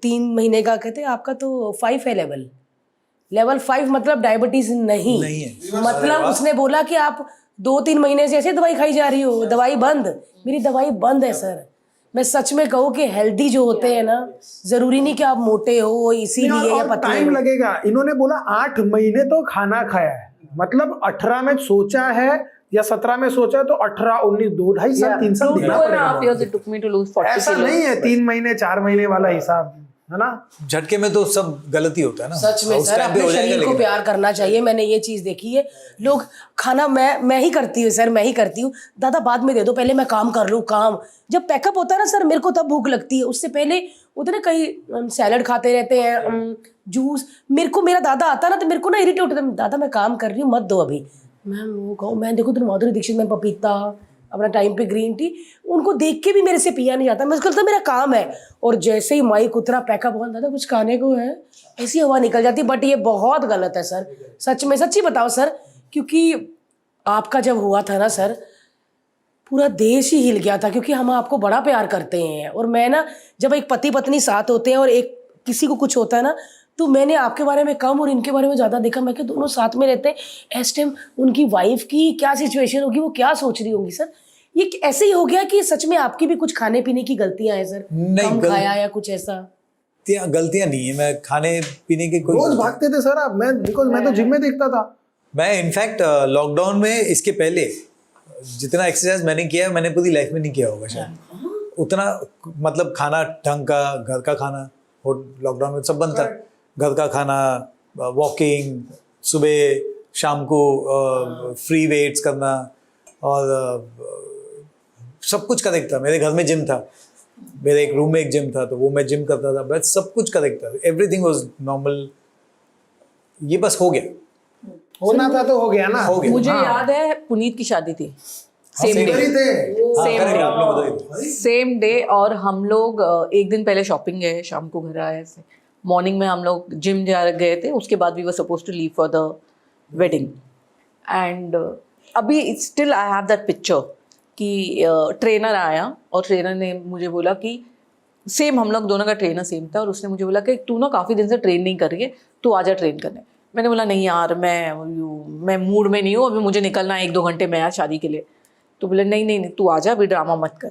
3 महीने का, कहते आपका तो 5 है लेवल 5, मतलब डायबिटीज नहीं है. मतलब उसने बोला कि आप 2-3 महीने से ऐसे दवाई खाई जा रही हो, दवाई बंद. मेरी दवाई बंद है सर. मैं सच में कहूँ कि हेल्दी जो होते हैं ना, जरूरी नहीं कि आप मोटे हो इसीलिए या पतले टाइम हो. लगेगा. इन्होंने बोला 8 महीने तो खाना खाया है, मतलब 18 में सोचा है या 17 में सोचा, तो 18, 19, 2-2.5 साल, 3 साल देना पड़ेगा. 2.5 years it took me to lose 40 ऐसा kilos. नहीं है 3 महीने 4 महीने वाला हिसाब, है ना. झटके में तो सब गलती होता है ना. सच में उस सर, टाइम पे अपने हो जाएगा, शरीर को लेकिन प्यार करना चाहिए. मैंने ये चीज देखी है. लोग खाना मैं ही करती हूँ सर, मैं ही करती हूँ. दादा बाद में दे दो, पहले मैं काम कर लूँ. काम जब पैकअप होता है ना सर, मेरे को तब भूख लगती है. उससे पहले उधर ना कहीं सैलड खाते रहते हैं, जूस. मेरा दादा आता ना तो मेरे को ना इरिटेट होता है, दादा मैं काम कर रही हूँ, मत दो अभी. मैं वो कहूँ, मैं देखो तुम माधुरी दीक्षित में पपीता, अपना टाइम पे ग्रीन टी, उनको देख के भी मेरे से पिया नहीं जाता. मैं उसको लगता मेरा काम है. और जैसे ही माइक उतरा, पैकअप हुआ, दादा कुछ खाने को है, ऐसी हवा निकल जाती. बट ये बहुत गलत है सर, सच में. सच्ची बताओ सर, क्योंकि आपका जब हुआ था ना सर, पूरा देश ही हिल गया था, क्योंकि हम आपको बड़ा प्यार करते हैं. और मैं ना, जब एक पति पत्नी साथ होते हैं और एक किसी को कुछ होता है ना, तो मैंने आपके बारे में कम और इनके बारे में ज़्यादा देखा. मैं कि दोनों साथ में रहते हैं. इस टाइम उनकी वाइफ की क्या सिचुएशन होगी, वो क्या सोच रही होंगी सर. ये ऐसे ही हो गया कि सच में आपकी भी कुछ खाने पीने की गलतियां हैं सर, कम खाया या कुछ ऐसा. गलतियां नहीं है, मैं खाने पीने के कोई रोज भागते थे सर आप. मैं तो जिम में देखता था. मैं इनफैक्ट लॉकडाउन में इसके पहले जितना एक्सरसाइज मैंने किया है मैंने पूरी लाइफ में नहीं किया होगा शायद उतना। मतलब खाना ढंग का, घर का खाना, लॉकडाउन में सब बंद था, घर का खाना, वॉकिंग, सुबह शाम को फ्री वेट्स करना, और सब कुछ करेक्ट था। मेरे घर में जिम था, मेरे एक रूम में एक जिम था, तो वो मैं जिम करता था, बस सब कुछ करेक्ट था, एवरीथिंग वाज नॉर्मल। ये बस हो गया, होना था तो हो गया ना। हो गया। मुझे याद है पुनीत की शादी थी सेम same डे, वही थे। हाँ, Same correct, day. आप लोग बताइए। Same day. और हम लोग एक दिन पहले शॉपिंग गए, शाम को घर आए ऐसे। मॉर्निंग में हम लोग जिम जा गए थे, उसके बाद we were suppose to leave for the wedding. And अभी still I have that picture कि ट्रेनर आया और ट्रेनर ने मुझे बोला कि सेम, हम लोग दोनों का ट्रेनर सेम था, और उसने मुझे बोला कि तू ना काफ़ी दिन से ट्रेन नहीं कर रही है, तू आजा ट्रेन करने। मैंने बोला नहीं यार, मैं मूड में नहीं हूँ, अभी मुझे निकलना है 1-2 घंटे में यार शादी के लिए। तो बोले नहीं नहीं नहीं, तू आजा, अभी ड्रामा मत कर।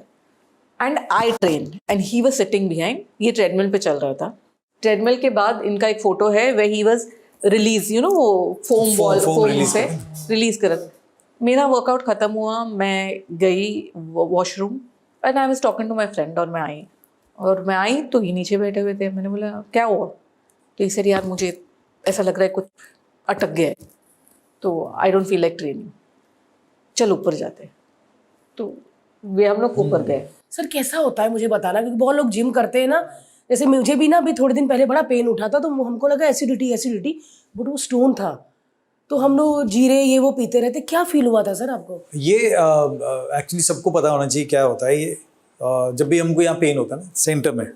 And I train and he was sitting behind. ये ट्रेडमिल पे चल रहा था। ट्रेडमिल के बाद इनका एक फोटो है way he was release, you know वो foam ball, foam foam release से रिलीज कर। मेरा वर्कआउट ख़त्म हुआ, मैं गई washroom and I was talking to my friend, और मैं आई तो ये नीचे बैठे हुए थे। मैंने बोला क्या हुआ? तो इसे यार मुझे ऐसा लग रहा है कुछ अटक गया है, तो I don't feel like training, चल ऊपर जाते। तो वे हम लोग ऊपर गए। सर कैसा होता है मुझे बताना, क्योंकि बहुत लोग जिम करते हैं ना, जैसे मुझे भी ना अभी थोड़े दिन पहले बड़ा पेन उठा था, तो हमको लगा एसिडिटी, बट वो स्टोन था। तो हम लोग जीरे ये वो पीते रहते, क्या फील हुआ था सर आपको? ये एक्चुअली सबको पता होना चाहिए क्या होता है ये। जब भी हमको यहाँ पेन होता है ना सेंटर में,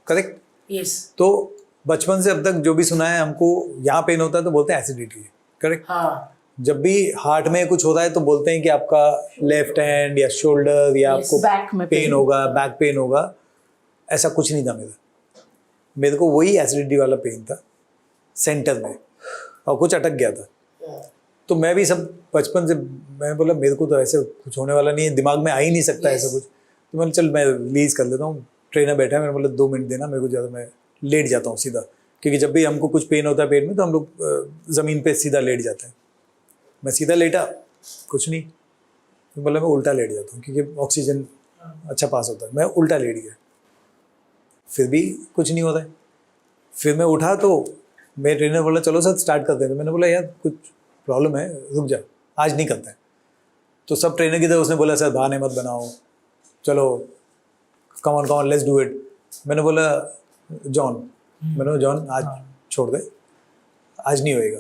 करेक्ट, यस, तो बचपन से अब तक जो भी सुना है हमको, यहाँ पेन होता है तो बोलते हैं एसिडिटी है, करेक्ट। हाँ, जब भी हार्ट में कुछ होता है तो बोलते हैं कि आपका लेफ्ट हैंड या शोल्डर या आपको back में पेन होगा, बैक पेन होगा। ऐसा कुछ नहीं था मेरे को वही एसिडिटी वाला पेन था सेंटर में, और कुछ अटक गया था। तो मैं भी सब बचपन से, मैं बोला मेरे को तो ऐसे कुछ होने वाला नहीं है, दिमाग में आ ही नहीं सकता ऐसा कुछ। तो मैंने चल मैं रिलीज कर लेता हूँ। ट्रेनर बैठा है, मैंने बोला 2 मिनट देना मेरे को, ज़्यादा मैं लेट जाता हूँ सीधा, क्योंकि जब भी हमको कुछ पेन होता है पेट में तो हम लोग ज़मीन पे सीधा लेट जाते हैं। मैं सीधा लेटा, कुछ नहीं, तो बोला मैं उल्टा लेट जाता हूँ क्योंकि ऑक्सीजन अच्छा पास होता है। मैं उल्टा लेट गया, फिर भी कुछ नहीं होता है। फिर मैं उठा तो मेरे ट्रेनर बोला चलो सर स्टार्ट करते हैं। मैंने बोला यार कुछ प्रॉब्लम है, रुक जा, आज नहीं करते हैं। तो सब ट्रेनर की तरह उसने बोला सर बहाने मत बनाओ, चलो come on let's do it. मैंने बोला जॉन, जॉन आज छोड़ दे, आज नहीं होएगा,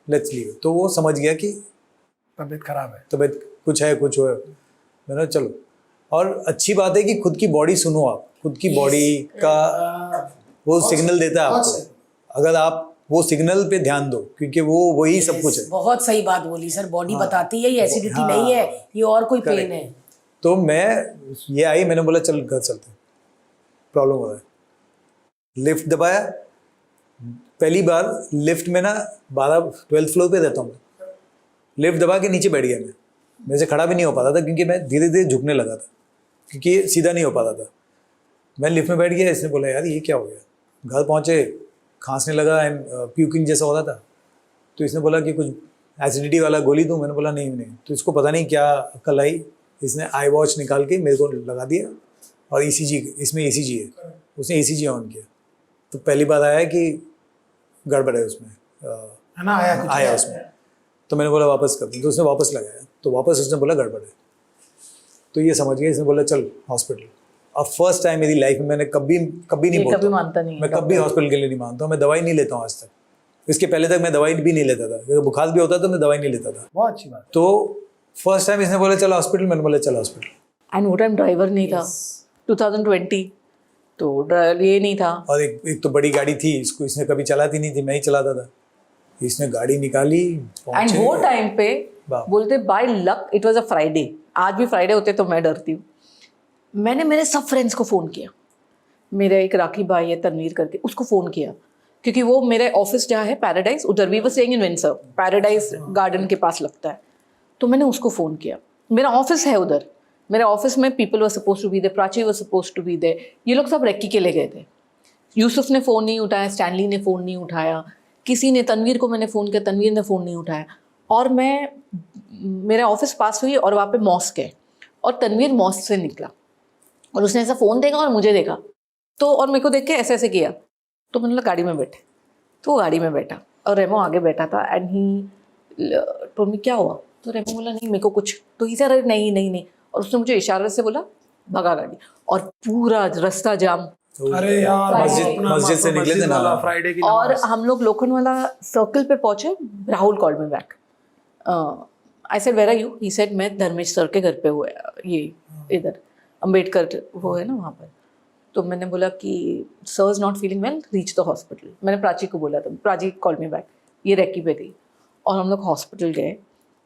लेट्स लीव। तो वो समझ गया कि तबीयत खराब है, तबीयत कुछ है, कुछ हो। मैंने चलो, और अच्छी बात है कि खुद की बॉडी सुनो, आप खुद की बॉडी का वो सिग्नल देता है आपको, अगर आप वो सिग्नल पे ध्यान दो, क्योंकि वो वही सब कुछ है। बहुत सही बात बोली सर, बॉडी बताती है ये एसिडिटी नहीं है, ये और कोई पेन है। तो मैं ये आई, मैंने बोला चल घर चलते हैं, प्रॉब्लम हो रहा है। लिफ्ट दबाया, पहली बार लिफ्ट में ना 12th फ्लोर पे रहता हूँ, लिफ्ट दबा के नीचे बैठ गया मैं। मेरे से खड़ा भी नहीं हो पाता था क्योंकि मैं धीरे धीरे झुकने लगा था, क्योंकि सीधा नहीं हो पाता था। मैं लिफ्ट में बैठ गया, इसने बोला यार ये क्या हो गया। घर पहुँचे, खांसने लगा, प्यूकिंग जैसा हो रहा था। तो इसने बोला कि कुछ एसिडिटी वाला गोली दूँ। मैंने बोला नहीं। तो इसको पता नहीं क्या अक्ल आई, इसने आई वॉच निकाल के मेरे को लगा दिया, और ECG, इसमें ECG है, उसने ECG ऑन किया। तो पहली बात आया कि गड़बड़ है उसमें, है ना, आया उसमें। तो मैंने बोला वापस कर दूँ, तो उसने वापस लगाया, तो वापस उसने बोला गड़बड़ है। तो ये समझ गया, इसने बोला चल हॉस्पिटल। और फर्स्ट टाइम मेरी लाइफ में मैंने कभी नहीं बोलता, कभी मानता नहीं, मैं कभी हॉस्पिटल के लिए नहीं मानता हूँ। मैं दवाई नहीं लेता हूँ आज तक। इसके पहले तक मैं दवाई भी नहीं लेता था, अगर बुखार भी होता तो मैं दवाई नहीं लेता था। बहुत अच्छी बात। तो फर्स्ट टाइम इसने बोला चल हॉस्पिटल, मैंने बोला चल हॉस्पिटल। एंड वो टाइम ड्राइवर नहीं था, 2020, तो ये नहीं था। और एक तो बड़ी गाड़ी थी, इसको इसने कभी चलाती नहीं थी, मैं ही चलाता था। इसने गाड़ी निकाली, एंड वो टाइम पे वाह। बोलते by luck it was a Friday, आज भी फ्राइडे होते तो मैं डरती हूँ। मैंने मेरे सब फ्रेंड्स को फ़ोन किया, मेरा एक राखी भाई है तनवीर करके, उसको फ़ोन किया, क्योंकि वो मेरे ऑफिस जहाँ है पैराडाइज, उधर we were staying in Windsor, paradise garden के पास लगता है। तो मैंने उसको फ़ोन किया, मेरा ऑफिस है उधर, मेरे ऑफिस में people were suppose to be there, Prachi were suppose to be there, ये लोग सब रेक्की के लिए गए थे। यूसुफ ने फ़ोन नहीं उठाया, स्टैनली ने फ़ोन नहीं उठाया, किसी ने, तनवीर को मैंने फ़ोन किया, तनवीर ने फ़ोन नहीं उठाया। और मैं मेरा ऑफिस पास हुई और वहाँ पे मॉस्क है और तनवीर मॉस्क से निकला और उसने ऐसा फ़ोन देखा और मुझे देखा तो और मेरे को देख के ऐसे ऐसे किया तो मैंने बोला गाड़ी में बैठे तो वो गाड़ी में बैठा और रेमो आगे बैठा था एंड ही टोल्ड मी क्या हुआ तो रेमो बोला नहीं मेरे को कुछ तो ही सर नहीं नहीं नहीं और उसने मुझे इशारे से बोला भगा गाड़ी और पूरा रास्ता जाम अरे यार मस्जिद से निकले थे ना फ्राइडे की और हम लोग लोखंडवाला सर्कल पे पहुंचे Rahul called me back I said where are you he said मैं धर्मेश सर के घर पे हुआ ये इधर अम्बेडकर वो है ना वहाँ पर तो मैंने बोला कि sir is not feeling well reach the hospital मैंने प्राची को बोला था प्राची कॉल मी बैक ये रेकी पे थी और हम लोग हॉस्पिटल गए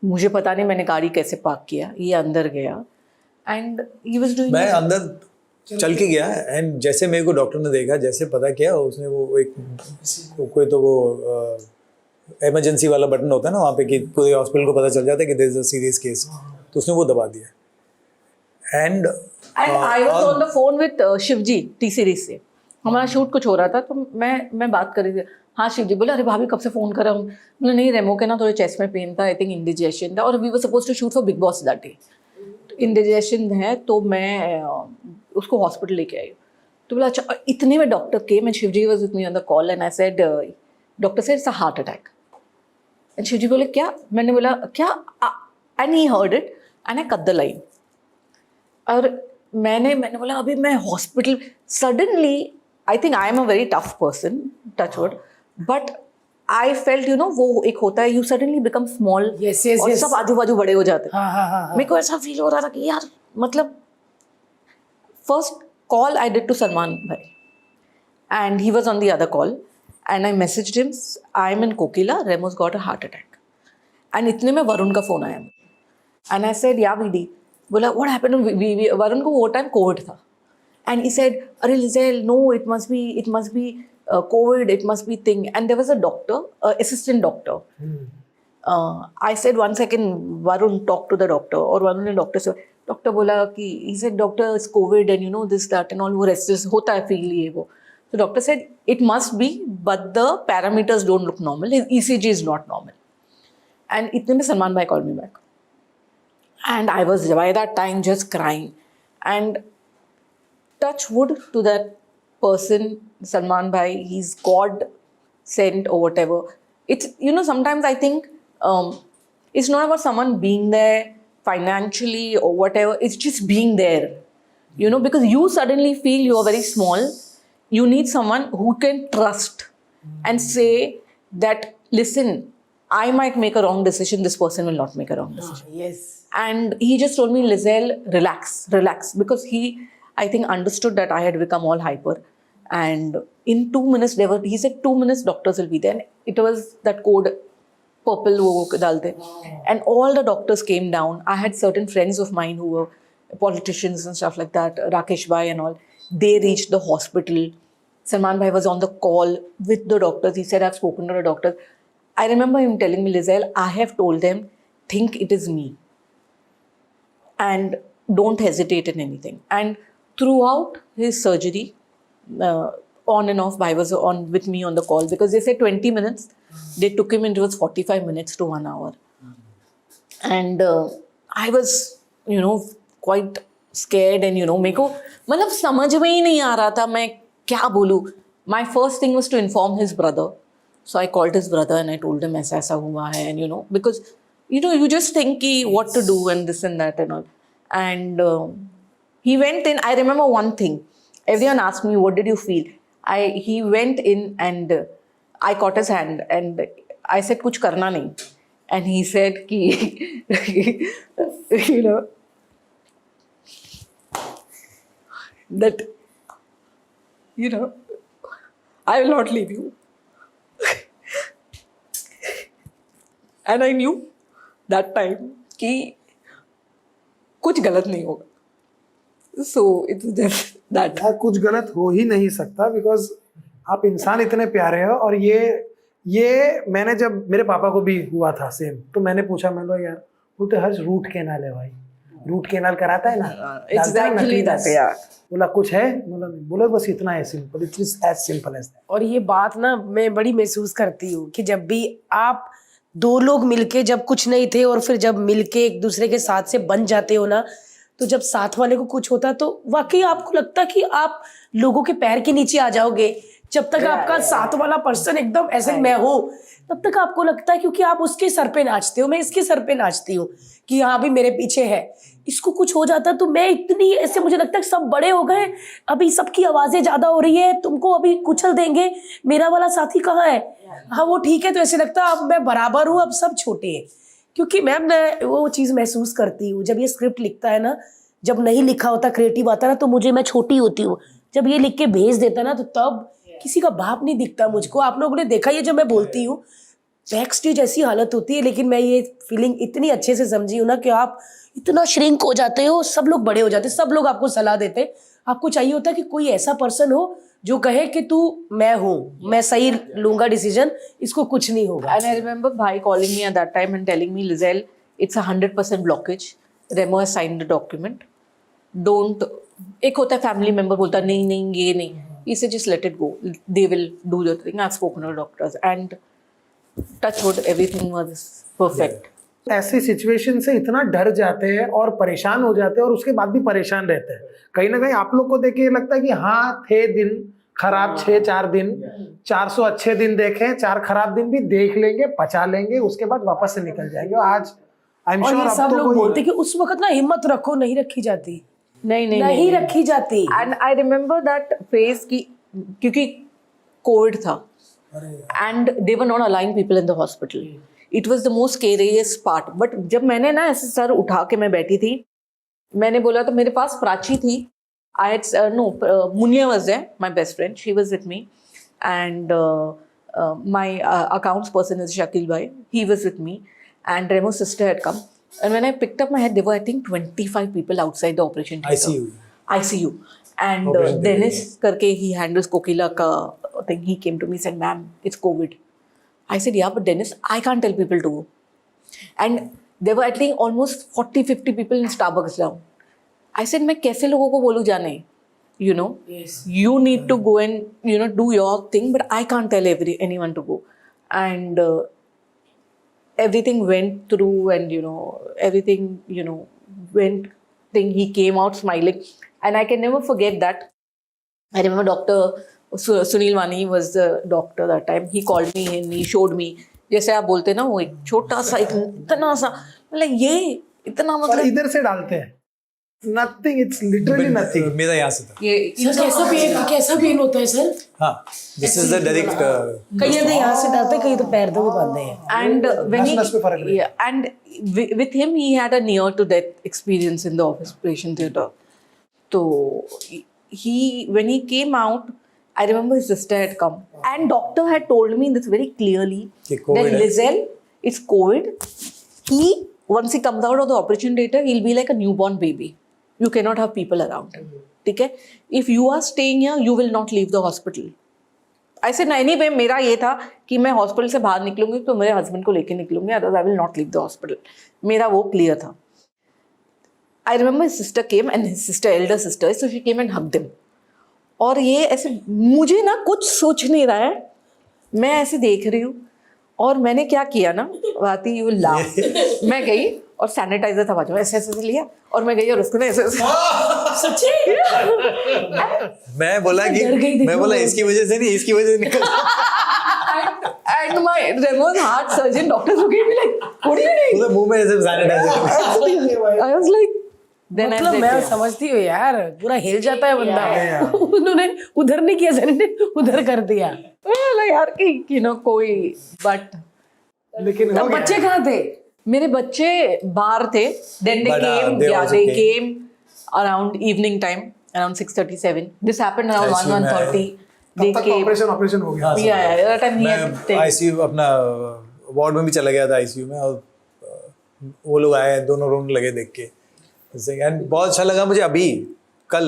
मुझे पता नहीं मैंने गाड़ी कैसे पार्क किया ये अंदर गया एंड ही वाज डूइंग मैं अंदर चल के गया एंड जैसे मेरे को डॉक्टर ने देखा जैसे पता किया उसने वो एक कोई तो वो इमरजेंसी वाला बटन होता है ना वहाँ पे कि पूरे हॉस्पिटल को पता चल जाता है कि there is a serious case तो उसने वो दबा दिया and I was on the phone with Shivji T Series से हमारा शूट कुछ हो रहा था तो मैं बात कर रही थी हाँ शिवजी बोले अरे भाभी कब से फ़ोन कर रहा हूँ बोले नहीं रेमो के ना थोड़े चेस्ट में पेन था आई थिंक इंडिजेशन था और we were suppose to shoot for Bigg Boss that day indigestion है तो मैं उसको हॉस्पिटल लेके आई तो बोला अच्छा इतने में doctor came and Shivji was with me on the call and I said doctor said it's a heart attack and Shivji बोले क्या मैंने बोला क्या and he heard it and I cut the line और मैंने बोला अभी मैं hospital suddenly I think I am a very tough person touch wood but I felt you know वो एक होता है यू सडनली बिकम स्मॉल और सब आजू बाजू बड़े हो जाते हैं मेरे को ऐसा फील हो रहा था कि यार मतलब first call I did to Salman भाई and he was on the other call and I messaged him I am in Kokila Remo's got a heart attack and इतने में वरुण का फ़ोन आया एंड आई सेड या वीडी बोला व्हाट हैपेंड वरुण को वो time COVID था एंड ही सेड अरे Lizelle no it must be COVID, it must be thing. And there was a doctor, assistant doctor. I said, 1 second, Varun, talk to the doctor. Or Varun ने doctor से, doctor बोला कि, he said, doctor, it's COVID and you know this, that and all, वो restless होता है feel ये वो. So doctor said, it must be, but the parameters don't look normal. His ECG is not normal. And इतने में सलमान भाई called me back. And I was by that time just crying. And touch wood to that person, Salman bhai, he's God sent or whatever. It's, you know, sometimes I think it's not about someone being there financially or whatever. It's just being there, you know, because you suddenly feel you are very small. You need someone who can trust and say that, listen, I might make a wrong decision. This person will not make a wrong decision. Yes. And he just told me, Lizelle, relax. Because he, I think, understood that I had become all hyper. And in 2 minutes, he said 2 minutes doctors will be there. And it was that code, purple wo dalte. And all the doctors came down. I had certain friends of mine who were politicians and stuff like that, Rakesh Bhai and all. They reached the hospital. Salman Bhai was on the call with the doctors. He said, I've spoken to the doctors. I remember him telling me, Lizelle, I have told them, think it is me. And don't hesitate in anything. And throughout his surgery, on and off, Bhai was on with me on the call because they said 20 minutes. They took him into 45 minutes to 1 hour. And I was, you know, quite scared and, you know, मेरे को मतलब समझ में ही नहीं आ रहा था मैं क्या बोलूँ. My first thing was to inform his brother. So I called his brother and I told him ऐसा हुआ है and, you know, because, you know, you just think कि what to do and this and that and all. And he went in. I remember one thing. Everyone asked me, what did you feel? He went in and I caught his hand and I said, kuch karna nahi. And he said, you know, that, you know, I will not leave you. And I knew that time कि कुछ गलत नहीं होगा. So it was just that. यार कुछ गलत हो ही नहीं सकता बिकॉज आप इंसान इतने प्यारे हो. और ये मैंने जब मेरे पापा को भी हुआ था सेम तो मैंने पूछा मैं यार बोलते हर्ष रूट कैनाल है भाई, रूट कैनाल कराता है ना. Exactly that, yeah. बोला कुछ है, बोला बस इतना है simple. It's as simple as that. और ये बात ना मैं बड़ी महसूस करती हूँ कि जब भी आप दो लोग मिलके जब कुछ नहीं थे और फिर जब मिलके एक दूसरे के साथ से बन जाते हो ना, तो जब साथ वाले को कुछ होता तो वाकई आपको लगता कि आप लोगों के पैर के नीचे आ जाओगे। जब तक आपका साथ वाला पर्सन एकदम ऐसे मैं हूँ, तब तक आपको लगता है, क्योंकि आप उसके सर पे नाचते हो, मैं इसके सर पे नाचती हूँ कि हाँ भी मेरे पीछे है। इसको कुछ हो जाता तो मैं इतनी ऐसे, मुझे लगता है सब बड़े हो गए, अभी सबकी आवाजें ज्यादा हो रही है, तुमको अभी कुचल देंगे, मेरा वाला साथी कहाँ है? हाँ वो ठीक है, तो ऐसे लगता है अब मैं बराबर हूँ, अब सब छोटे हैं। क्योंकि मैम मैं वो चीज़ महसूस करती हूँ, जब ये स्क्रिप्ट लिखता है ना, जब नहीं लिखा होता, क्रिएटिव आता ना, तो मुझे, मैं छोटी होती हूँ, जब ये लिख के भेज देता ना, तो तब किसी का बाप नहीं दिखता मुझको। आप लोगों ने देखा ये, जब मैं बोलती हूँ बैक स्टेज ऐसी हालत होती है, लेकिन मैं ये फीलिंग इतनी अच्छे से समझी हूँ ना कि आप इतना श्रिंक हो जाते हो, सब लोग बड़े हो जाते, सब लोग आपको सलाह देते। आपको चाहिए होता है कि कोई ऐसा पर्सन हो जो कहे कि तू, मैं हूँ, मैं सही लूंगा डिसीजन, इसको कुछ नहीं होगा। And I remember Bhai calling me at that time and telling me, Lizelle, it's 100% blockage. Remo has signed the document. Don't. एक होता है फैमिली मेंबर बोलता नहीं नहीं ये नहीं, he said just let it go. They will do the thing. I've spoken to doctors and touch wood, everything was perfect. ऐसी situation से इतना डर जाते हैं और परेशान हो जाते हैं, और उसके बाद भी परेशान रहते हैं। कहीं ना कहीं आप लोग को देख के ये लगता है कि हाँ थे दिन खराब, 6-4 दिन, 400 अच्छे दिन देखे, 4 खराब दिन भी देख लेंगे, पचा लेंगे, उसके बाद वापस से निकल जाएंगे। आज आई एम और श्योर ये सब लोग बोलते कि उस वक्त ना हिम्मत रखो, नहीं रखी जाती, नहीं रखी जाती। And I remember that phase की, क्योंकि कोविड था and they were not allowing people in the hospital. It was the most scariest part. But जब मैंने ना ऐसे सर उठा के मैं बैठी थी, मैंने बोला, तो मेरे पास प्राची थी, I had no Muniya was there, my best friend, she was with me, and my accounts person is Shakeel भाई, he was with me, and Remo's sister had come. And when I picked up my head, there were I think 25 people outside the operation theatre. ICU. And Dennis karke, he handles Kokila ka thing. He came to me and said, "Ma'am, it's COVID." I said, "Yeah, but Dennis, I can't tell people to go." And there were I think almost 40-50 people in Starbucks down. I said, "मैं कैसे लोगों को बोलूँ जाने? You know, yes. You need to go and do your thing, but I can't tell anyone to go." And everything went through, and everything went thing. He came out smiling, and I can never forget that. I remember Dr. Sunil Wani was the doctor that time. He called me and he showed me, जैसे आप बोलते ना, वो एक छोटा सा, इतना सा, मतलब ये इतना, मतलब इधर से डालते हैं, nothing, it's literally nothing. मेरा यहाँ से था। ये कैसा पेन होता है सर? हाँ, this is the direct. कहीं तो यहाँ से डालते हैं, कहीं तो पैर तो भी बांधे हैं। And when नस पे फर्क नहीं। and with him he had a near to death experience in the operation theatre. So when he came out, I remember his sister had come and doctor had told me this very clearly that Lizelle, it's COVID. Once he comes out of the operation theatre, he'll be like a newborn baby. You cannot have people around him. ठीक है? If you are staying here, you will not leave the hospital. I said, anyway, मेरा ये था कि मैं hospital से बाहर निकलूंगी तो मेरे हस्बैंड को लेके निकलूंगी, otherwise I will not leave the hospital. मेरा वो क्लियर था। I remember his sister came, and his sister, elder sister, so she came and hugged him. और ये ऐसे, मुझे ना कुछ सोच नहीं रहा है, मैं ऐसे देख रही हूँ, और मैंने क्या किया ना, वाती यू विल लाफ, मैं गई और सैनिटाइजर था बाजू में, ऐसे ऐसे लिया और मैं गई और उसको ना ऐसे सच्ची? मैं बोला इसकी वजह से नहीं, इसकी वजह से निकल। and my Remo's heart surgeon, doctor looked at me like, what are you doing? मुंह में ऐसे sanitiser. I was like, then मतलब मैं समझती हूँ यार, पूरा हिल जाता है बंदा। उन्होंने उधर नहीं किया, सर उधर कर दिया। यार कि कोई, बट लेकिन बच्चे कहाँ थे? मेरे बच्चे बाहर थे। Then they came around evening time, around 6:37. This happened around 1:30. They came. Operation हो गया। Yeah, that time he had ICU अपना वार्ड में भी चला गया था, ICU में, और वो लोग आए, दोनों रोने लगे देख के। एंड बहुत अच्छा लगा मुझे। अभी कल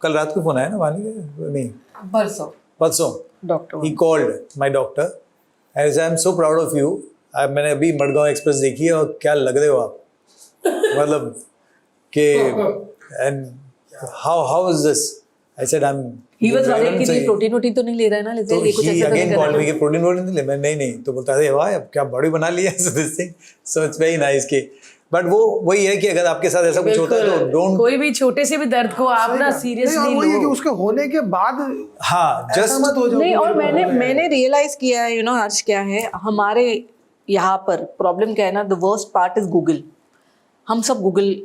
रात को फोन आया ना वानी का, नहीं परसों doctor, he called my doctor and said, I'm so proud of you. मैंने अभी मडगांव एक्सप्रेस देखी है और क्या लग रहे हो आप, मतलब कि, and how is this? I said I'm he was worried कि चाहिए। नहीं प्रोटीन वोटीन तो नहीं ले रहा है ना, तो लेकिन ये कुछ he ऐसा तो नहीं again कर called रहा me है। कि प्रोटीन वोटीन नहीं ले, मैं नहीं तो बोलता अरे वाह अब क्या बॉडी बना लिया so this thing, so it's very nice कि बट वो वही है कि अगर आपके साथ ऐसा कुछ होता है तो डोंट, कोई भी छोटे से भी दर्द को आप ना नहीं, और सीरियसली वही है कि लो। उसके होने के बाद हाँ ऐसा जस्ट मत हो जाओ नहीं, कि और मेरे को हो गया। मैंने रियलाइज किया है, हर्ष, क्या है हमारे यहाँ पर प्रॉब्लम क्या है ना, the worst part is Google. हम सब गूगल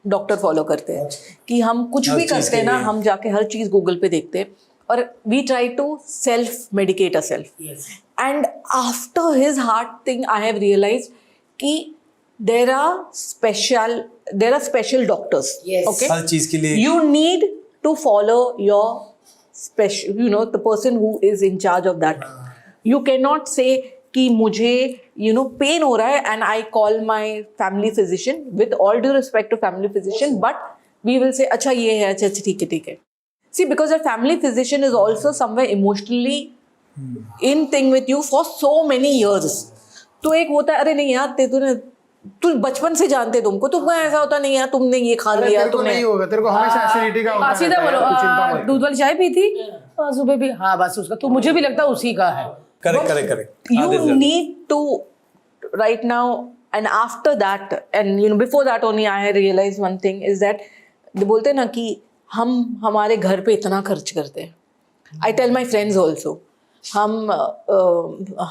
डॉक्टर फॉलो करते हैं कि हम कुछ हर भी चीज़ करते के हैं ना, लिए। हम जाके हर चीज़ गूगल पे देखते हैं और we try to self medicate a self. And after his heart thing I have realise that there are special doctors. Yes. Okay, हर चीज के लिए you need to follow your special, the person who is in charge of that. You cannot say कि मुझे pen हो रहा है and I call my family physician, with all due respect to family physician, but we will say अच्छा ये है, अच्छा ठीक है। See, because a family physician is also somewhere emotionally in thing with you for so many years. तो एक होता है अरे नहीं यार तू बचपन से जानते तुमको, तुमको ऐसा होता नहीं यार तुमने ये खा अरे लिया, तेरे को तुमने नहीं होगा, तेरे को हमेशा एसिडिटी का होता सीधा रहता है, बोलो तू चिंता मत कर। दूध वाली चाय पी थी सुबह भी, हाँ बस उसका तो मुझे भी लगता है उसी का है। Correct you need to right now, and after that, and before that only I had realized one thing is that बोलते हैं ना कि हम हमारे घर पे इतना खर्च करते हैं। I tell my friends also, हम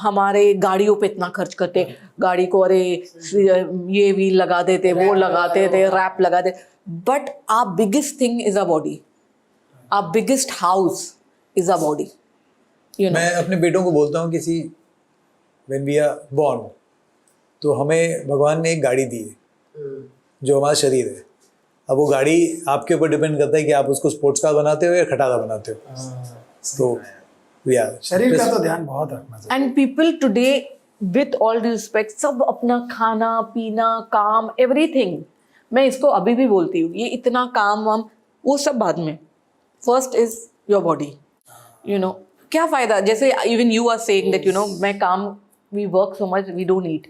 हमारे गाड़ियों पे इतना खर्च करते, गाड़ी को अरे ये व्हील लगा देते, वो लगाते थे, रैप लगा दे, but our biggest thing is a body, our biggest house is a body. मैं अपने बेटों को बोलता हूँ किसी व्हेन वी आर बॉर्न तो हमें भगवान ने एक गाड़ी दी है जो हमारा शरीर है। अब वो गाड़ी आपके ऊपर डिपेंड करता है कि आप उसको स्पोर्ट्स कार बनाते हो या खटारा बनाते हो। तो या शरीर का तो ध्यान बहुत रखना चाहिए। And people today with all due respect सब अपना खाना पीना काम एवरीथिंग, मैं इसको अभी भी बोलती हूँ, ये इतना काम वाम वो सब बाद में, फर्स्ट इज योर बॉडी। क्या फायदा, जैसे even you are saying that मैं काम we work so much we don't eat,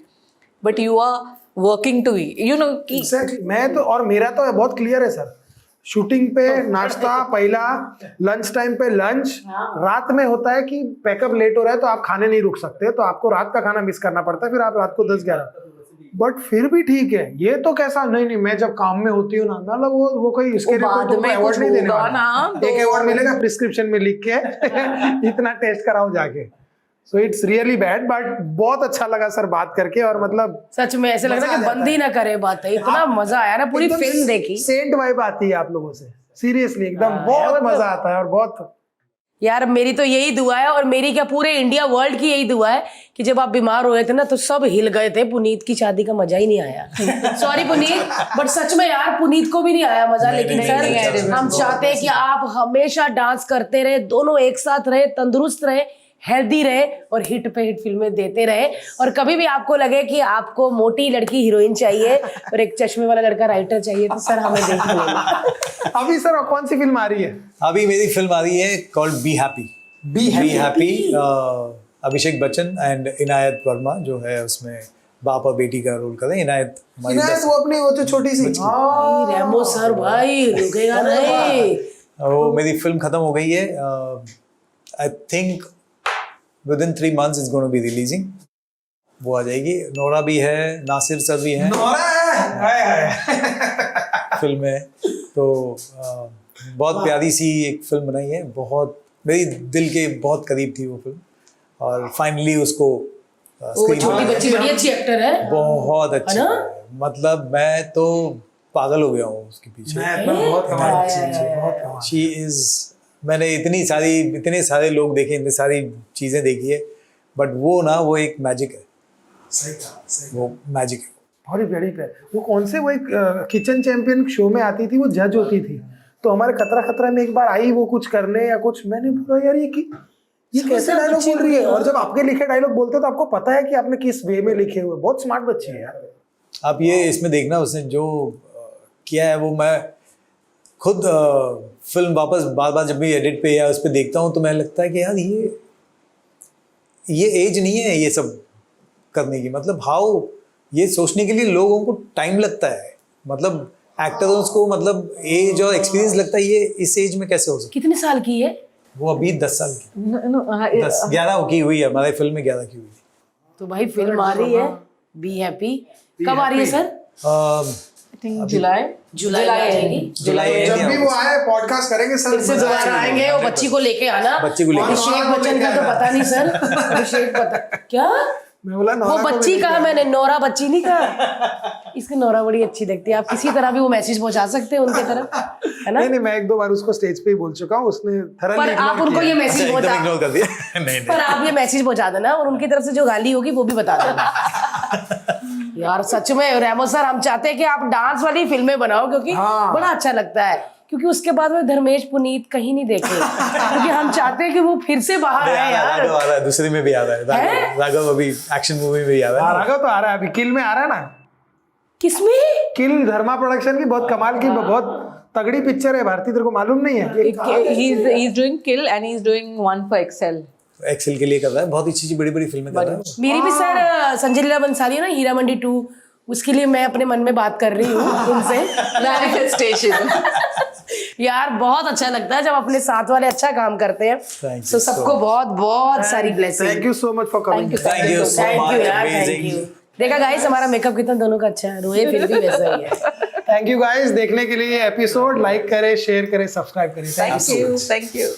but you are working to कि Exactly. मैं तो और मेरा तो बहुत क्लियर है सर, शूटिंग पे नाश्ता पहला, लंच टाइम पे लंच, रात में होता है कि पैकअप लेट हो रहा है तो आप खाने नहीं रुक सकते, तो आपको रात का खाना मिस करना पड़ता है, फिर आप रात को 10-11, बट फिर भी ठीक है। ये तो कैसा नहीं मैं जब काम में होती हूँ ना, मतलब वो कोई इसके लिए बाद कोई में अवार्ड कुछ नहीं देने होगा वाला। ना, एक तो- अवार्ड मिलेगा प्रिस्क्रिप्शन में लिख के इतना टेस्ट कराओ जाके। So it's really bad, but बहुत अच्छा लगा सर बात करके, और मतलब सच में ऐसे लग रहा है कि बंद ही ना करे बात है, इतना मजा आया ना, पूरी एकदम फिल्म देखी सेंट वाइब आती है आप लोगों से, सीरियसली एकदम बहुत मजा आता है। और बहुत यार, मेरी तो यही दुआ है, और मेरी क्या पूरे इंडिया वर्ल्ड की यही दुआ है कि जब आप बीमार हुए थे ना तो सब हिल गए थे, पुनीत की शादी का मजा ही नहीं आया। सॉरी पुनीत, बट सच में यार पुनीत को भी नहीं आया मजा, लेकिन सर हम चाहते हैं कि आप हमेशा डांस करते रहे, दोनों एक साथ रहे, तंदुरुस्त रहे, हेल्दी रहे और हिट पे हिट फिल्में देते रहे। और कभी भी आपको लगे कि आपको मोटी लड़की हीरोइन चाहिए और एक चश्मे वाला लड़का राइटर चाहिए तो सर हमें देख लेना। अभी सर कौन सी फिल्म आ रही है? अभी मेरी फिल्म आ रही है called be happy. Be happy Abhishek Bachchan and Inayat Verma जो है उसमें बाप और बेटी का रोल कर रहे हैं। इनायत इनायत वो अपनी वो जो छोटी सी रेमो सर भाई रुकेगा नहीं। वो मेरी फिल्म खत्म हो गई है। I think within 3 months it's going to be releasing, वो आ जाएगी। नोरा भी है, नासिर सर भी है फिल्म में, तो बहुत प्यारी सी एक फिल्म बनाई है, बहुत मेरी दिल के बहुत करीब थी वो फिल्म, और फाइनली उसको स्क्रीन छोटी बच्ची बड़ी अच्छी एक्टर है, बहुत अच्छी है। मतलब मैं तो पागल हो गया हूँ उसके पीछे। बहुत कमाल बहुत शी इज, मैंने इतने सारे लोग देखे, इतनी सारी चीज़ें देखी है, बट वो एक मैजिक है। सही वो मैजिक है। बहुत ही बड़ी पे वो कौन से वो एक किचन चैंपियन शो में आती थी, वो जज होती थी, तो हमारे खतरा में एक बार आई वो कुछ करने या कुछ, मैंने बोला यार ये कैसे डायलॉग बोल रही है, और जब आपके लिखे डायलॉग बोलते हो तो आपको पता है कि आपने किस वे में लिखे हुए। बहुत स्मार्ट बच्ची है यार। आप ये इसमें देखना उसने जो किया है, वो मैं खुद फिल्म वापस बार जब भी एडिट पे या उस पर देखता हूँ तो मैं लगता है कि यार ये एज नहीं है ये सब करने की। मतलब हाउ ये सोचने के लिए लोगों को टाइम लगता है। मतलब एक्टर्स को मतलब एज और एक्सपीरियंस लगता है ये इस एज में कैसे हो सकता कितने साल की है? है? वो अभी 10 साल की, No, 11 की हुई है, हमारी फिल्म में 11 की हुई तो भाई फिल्म आ रही है, बी हैप्पी। कब आ रही है सर? है। I think जुलाई आएगी। जुलाई जब भी वो आए पॉडकास्ट करेंगे सर। फिर से दोबारा आएंगे, वो बच्ची को लेके आना। बच्ची को लेके अभिषेक बच्चन का तो पता नहीं सर। अभिषेक पता क्या? मैं बोला वो नौरा को बच्ची भी कहा मैंने, नौरा बच्ची नहीं कहा। इसकी नौरा बड़ी अच्छी लगती है, आप किसी तरह भी वो मैसेज पहुंचा सकते हैं उनके तरफ, है ना? नहीं, मैं 1-2 बार उसको स्टेज पे ही बोल चुका हूँ, उसने पर thoroughly आप ignore उनको किया। ये मैसेज एकदम पहुंचा, इग्नोर कर दिया। नहीं पर आप ये मैसेज पहुंचा देना और उनकी तरफ से जो गाली होगी वो भी बता देना। यार सच में रेमो सर, हम चाहते हैं कि आप डांस वाली फिल्में बनाओ, क्योंकि बड़ा अच्छा लगता है। क्योंकि उसके बाद में धर्मेश पुनीत कहीं नहीं देखे, क्योंकि हम चाहते हैं कि वो फिर से बाहर आए यार। राघव आ रहा है, दूसरी में भी आ रहा है राघव अभी एक्शन मूवी में भी आ रहा है। राघव तो आ रहा है, अभी किल में आ रहा है ना। किसमें? किल धर्मा प्रोडक्शन की बहुत कमाल की, बहुत तगड़ी पिक्चर है भारती, तेरे को मालूम नहीं है? he's doing Kill and he's doing one for Excel. Excel के लिए कर रहा है, बहुत अच्छी बड़ी बड़ी फिल्में कर रहा है। मेरी भी सर संजय लीला बंसाली है ना, हीरा मंडी 2, उसके लिए मैं अपने मन में बात कर रही हूँ उनसे। Manifestation. यार बहुत अच्छा लगता है जब अपने साथ वाले अच्छा काम करते हैं। Thank you तो सबको so बहुत बहुत सारी blessing. Thank you so much for coming. Thank you so thank you much, यार, थैंक अमेजिंग। यू। देखा गाइस, हमारा मेकअप कितना दोनों का अच्छा है, रोए फिर भी वैसा ही है। थैंक यू गाइस, देखने के लिए एपिसोड लाइक करें, शेयर करें, सब्सक्राइब करें। Thank you.